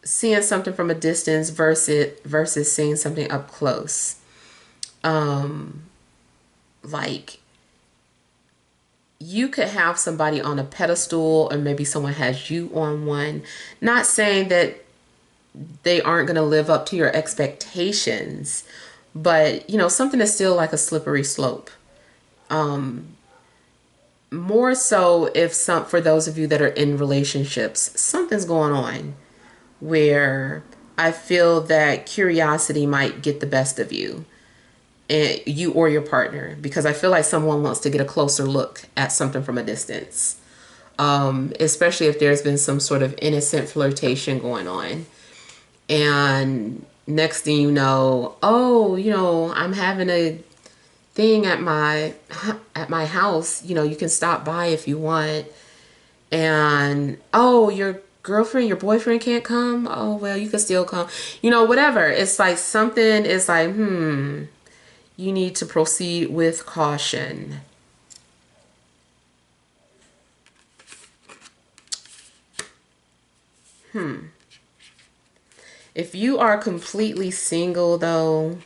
seeing something from a distance versus seeing something up close. Like you could have somebody on a pedestal, or maybe someone has you on one. Not saying that they aren't going to live up to your expectations, but something is still like a slippery slope. More so if for those of you that are in relationships, something's going on where I feel that curiosity might get the best of you. and you or your partner, because I feel like someone wants to get a closer look at something from a distance, especially if there's been some sort of innocent flirtation going on. And next thing you know, oh, I'm having a thing at my house. You can stop by if you want. And oh, your girlfriend, your boyfriend can't come. Oh well, you can still come. Whatever. It's like something is like, you need to proceed with caution. If you are completely single, though,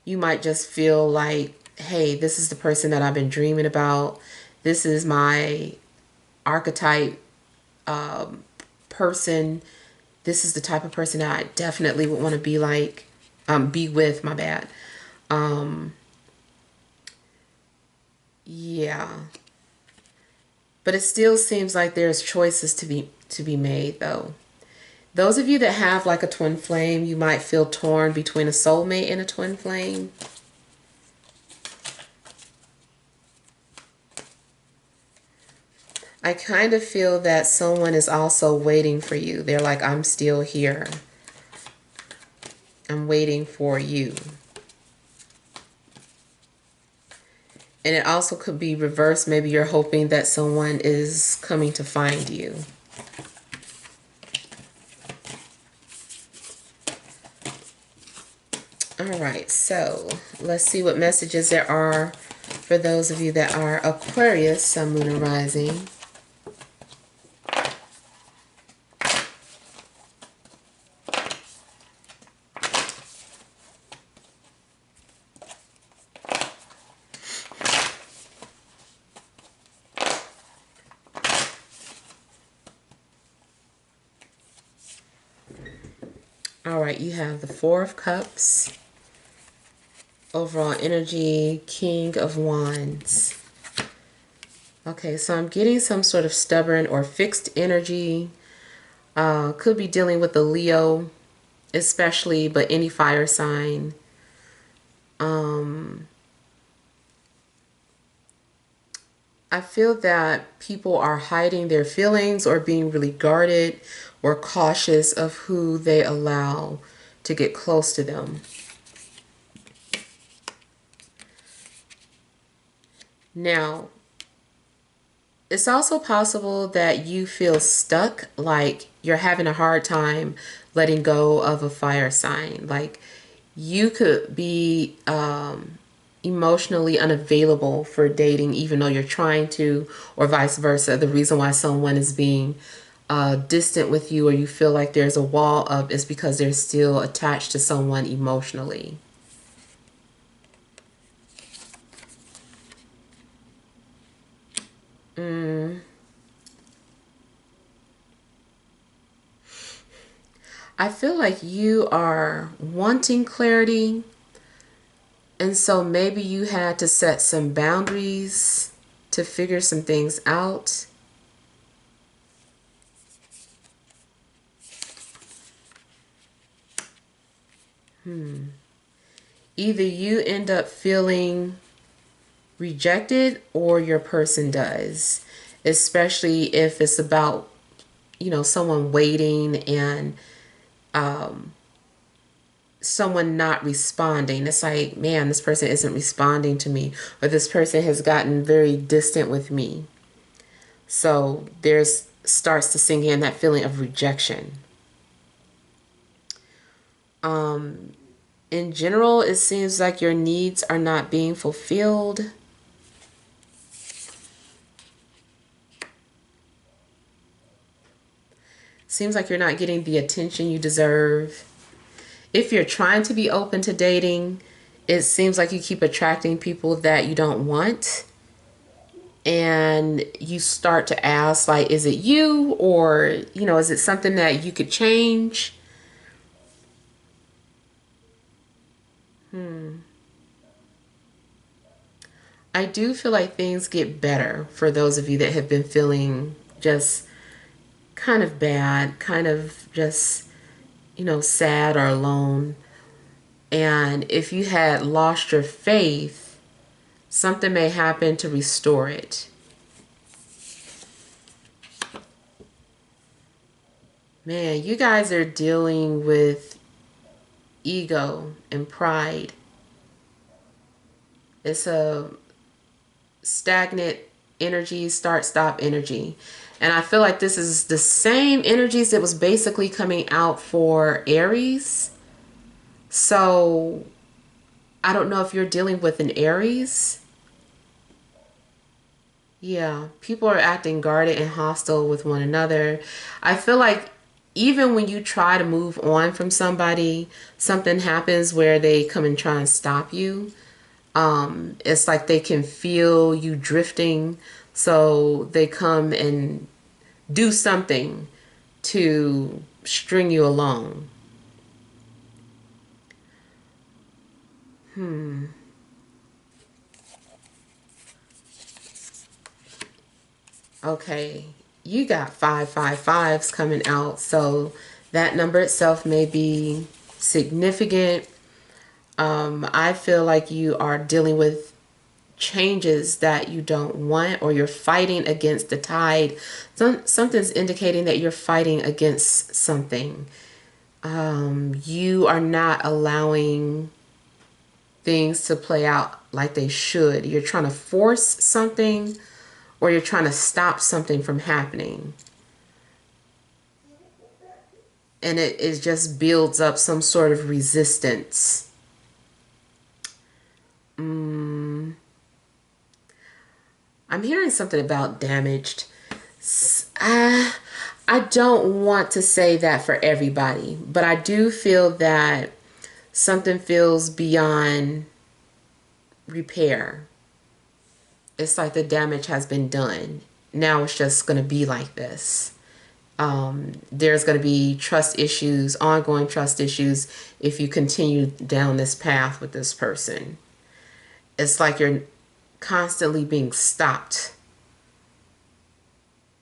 you might just feel like, hey, this is the person that I've been dreaming about. This is my archetype person. This is the type of person that I definitely would want to be with, my bad. Yeah. But it still seems like there's choices to be made, though. Those of you that have like a twin flame, you might feel torn between a soulmate and a twin flame. I kind of feel that someone is also waiting for you. They're like, I'm still here. I'm waiting for you. And it also could be reversed. Maybe you're hoping that someone is coming to find you. All right, so let's see what messages there are for those of you that are Aquarius, Sun, Moon, and Rising. All right, you have the Four of Cups. Overall energy, King of Wands. Okay, so I'm getting some sort of stubborn or fixed energy. Could be dealing with the Leo, especially, but any fire sign. I feel that people are hiding their feelings or being really guarded or cautious of who they allow to get close to them. Now, it's also possible that you feel stuck, like you're having a hard time letting go of a fire sign. Like you could be emotionally unavailable for dating, even though you're trying to, or vice versa. The reason why someone is being distant with you, or you feel like there's a wall up, is because they're still attached to someone emotionally. I feel like you are wanting clarity, and so maybe you had to set some boundaries to figure some things out. Either you end up feeling rejected or your person does, especially if it's about, someone waiting and someone not responding. It's like, man, this person isn't responding to me, or this person has gotten very distant with me. So there's starts to sink in that feeling of rejection. In general, it seems like your needs are not being fulfilled. Seems like you're not getting the attention you deserve. If you're trying to be open to dating, it seems like you keep attracting people that you don't want. And you start to ask, like, is it you? Or, is it something that you could change? I do feel like things get better for those of you that have been feeling just kind of bad, kind of just, sad or alone. And if you had lost your faith, something may happen to restore it. Man, you guys are dealing with ego and pride. It's a stagnant energy, start-stop energy. And I feel like this is the same energies that was basically coming out for Aries. So I don't know if you're dealing with an Aries. Yeah, people are acting guarded and hostile with one another. I feel like even when you try to move on from somebody, something happens where they come and try and stop you. It's like they can feel you drifting, so they come and do something to string you along. Okay, you got 555s coming out, so that number itself may be significant. I feel like you are dealing with changes that you don't want, or you're fighting against the tide. Something's indicating that you're fighting against something. You are not allowing things to play out like they should. You're trying to force something, or you're trying to stop something from happening. And it just builds up some sort of resistance. I'm hearing something about damaged. I don't want to say that for everybody, but I do feel that something feels beyond repair. It's like the damage has been done. Now it's just going to be like this. There's going to be trust issues, ongoing trust issues, if you continue down this path with this person. It's like you're constantly being stopped,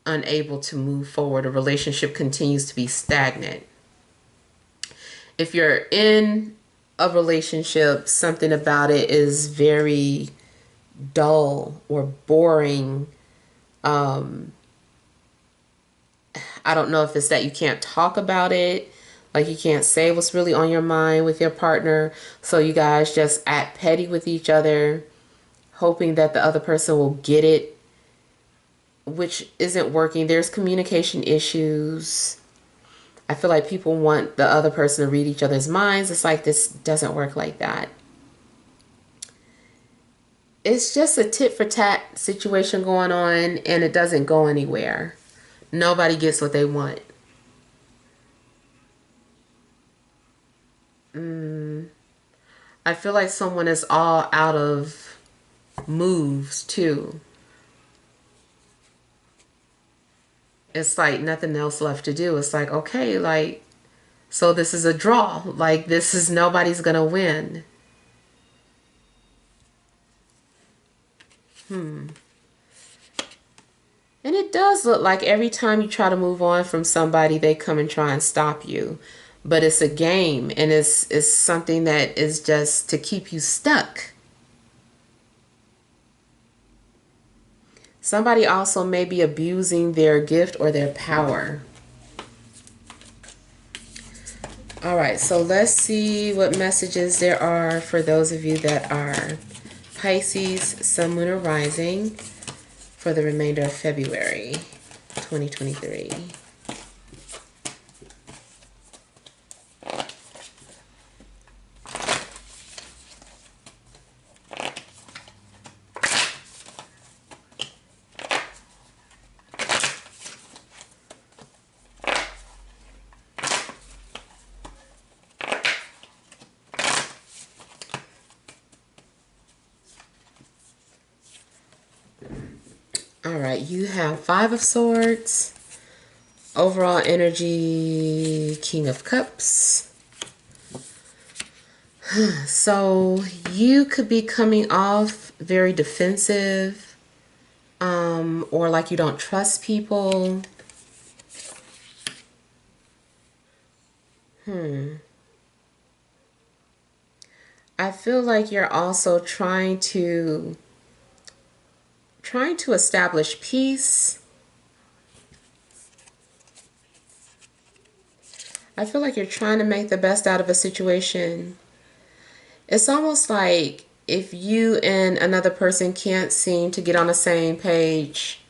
unable to move forward. A relationship continues to be stagnant. If you're in a relationship, something about it is very dull or boring. I don't know if it's that you can't talk about it, like you can't say what's really on your mind with your partner, so you guys just act petty with each other, hoping that the other person will get it, which isn't working. There's communication issues. I feel like people want the other person to read each other's minds. It's like this doesn't work like that. It's just a tit for tat situation going on, and it doesn't go anywhere. Nobody gets what they want. I feel like someone is all out of moves too. It's like nothing else left to do. It's like, okay, like, so this is a draw. Like, this is, nobody's gonna win. And it does look like every time you try to move on from somebody, they come and try and stop you. But it's a game, and it's something that is just to keep you stuck. Somebody also may be abusing their gift or their power. All right, so let's see what messages there are for those of you that are Pisces, Sun, Moon, or Rising for the remainder of February 2023. All right, you have Five of Swords, overall energy, King of Cups. So you could be coming off very defensive, or like you don't trust people. I feel like you're also trying to establish peace. I feel like you're trying to make the best out of a situation. It's almost like if you and another person can't seem to get on the same page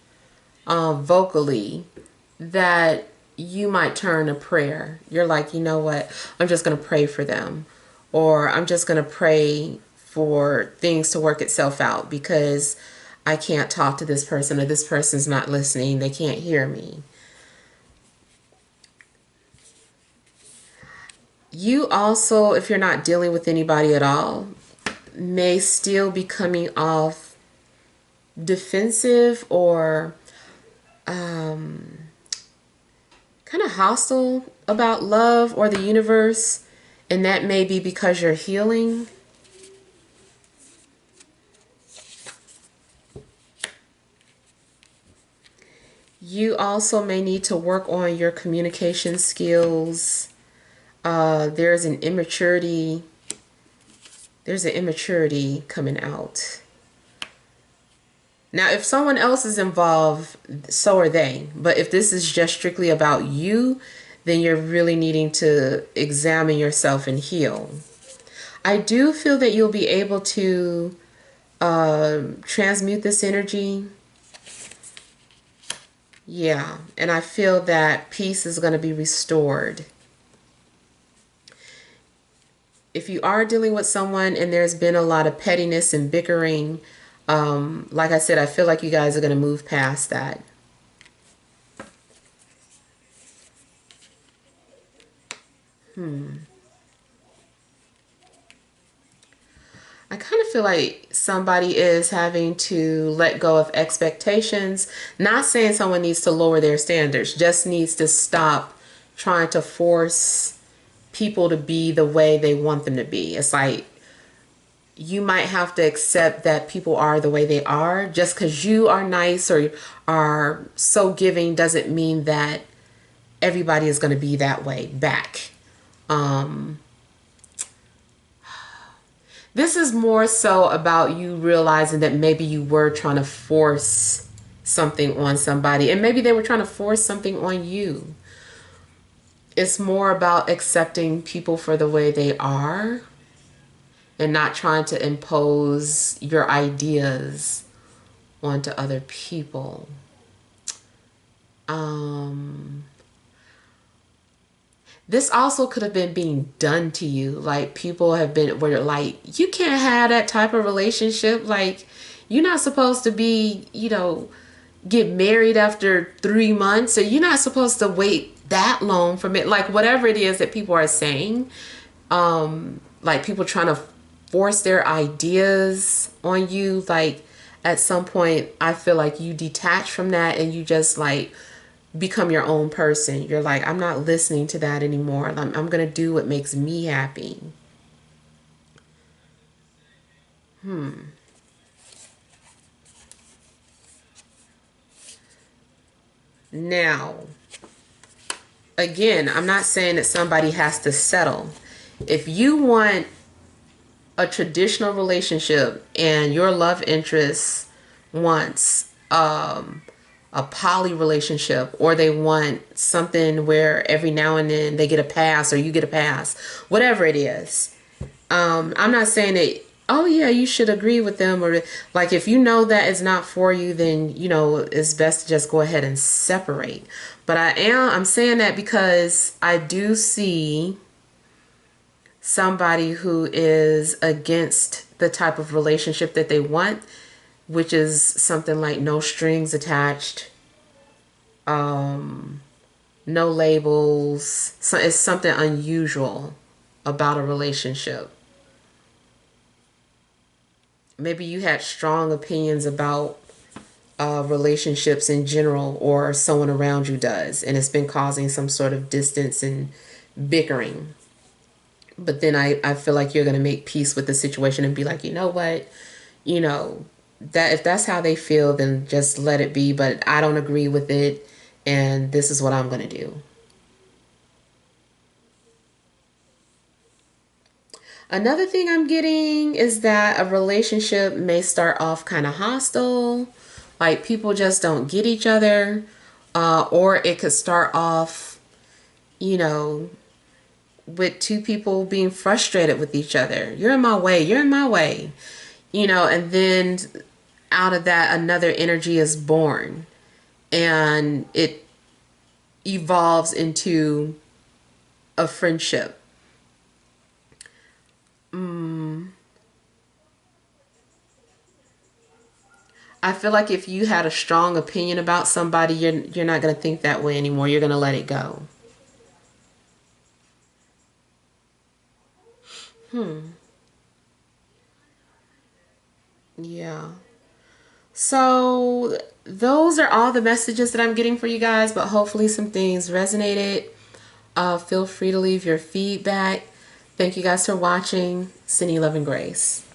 vocally, that you might turn to prayer. You're like, you know what? I'm just going to pray for them. Or I'm just going to pray for things to work itself out because I can't talk to this person or this person's not listening. They can't hear me. You also, if you're not dealing with anybody at all, may still be coming off defensive or kind of hostile about love or the universe, and that may be because you're healing. You also may need to work on your communication skills. There's an immaturity coming out. Now, if someone else is involved, so are they. But if this is just strictly about you, then you're really needing to examine yourself and heal. I do feel that you'll be able to transmute this energy. Yeah, and I feel that peace is going to be restored. If you are dealing with someone and there's been a lot of pettiness and bickering, like I said, I feel like you guys are going to move past that. I kind of feel like somebody is having to let go of expectations. Not saying someone needs to lower their standards, just needs to stop trying to force people to be the way they want them to be. It's like you might have to accept that people are the way they are. Just because you are nice or are so giving doesn't mean that everybody is going to be that way back. This is more so about you realizing that maybe you were trying to force something on somebody, and maybe they were trying to force something on you. It's more about accepting people for the way they are and not trying to impose your ideas onto other people. This also could have been being done to you. Like people have been where like, you can't have that type of relationship. Like you're not supposed to be, get married after 3 months. So you're not supposed to wait that long from it. Like whatever it is that people are saying, like people trying to force their ideas on you. Like at some point, I feel like you detach from that and you just like become your own person. You're like, I'm not listening to that anymore. I'm going to do what makes me happy. Now, again, I'm not saying that somebody has to settle. If you want a traditional relationship and your love interest wants a poly relationship, or they want something where every now and then they get a pass or you get a pass, whatever it is, I'm not saying that, oh yeah, you should agree with them, or like if you know that it's not for you, then it's best to just go ahead and separate. But I'm saying that because I do see somebody who is against the type of relationship that they want, which is something like no strings attached, no labels. So it's something unusual about a relationship. Maybe you had strong opinions about relationships in general, or someone around you does, and it's been causing some sort of distance and bickering. But then I feel like you're going to make peace with the situation and be like, you know what, that if that's how they feel, then just let it be. But I don't agree with it, and this is what I'm going to do. Another thing I'm getting is that a relationship may start off kind of hostile, like people just don't get each other, or it could start off, you know, with two people being frustrated with each other. You're in my way, you're in my way, and then out of that, another energy is born and it evolves into a friendship. I feel like if you had a strong opinion about somebody, you're not going to think that way anymore. You're going to let it go. Yeah. So those are all the messages that I'm getting for you guys, but hopefully some things resonated. Feel free to leave your feedback. Thank you guys for watching. Sending you love and grace.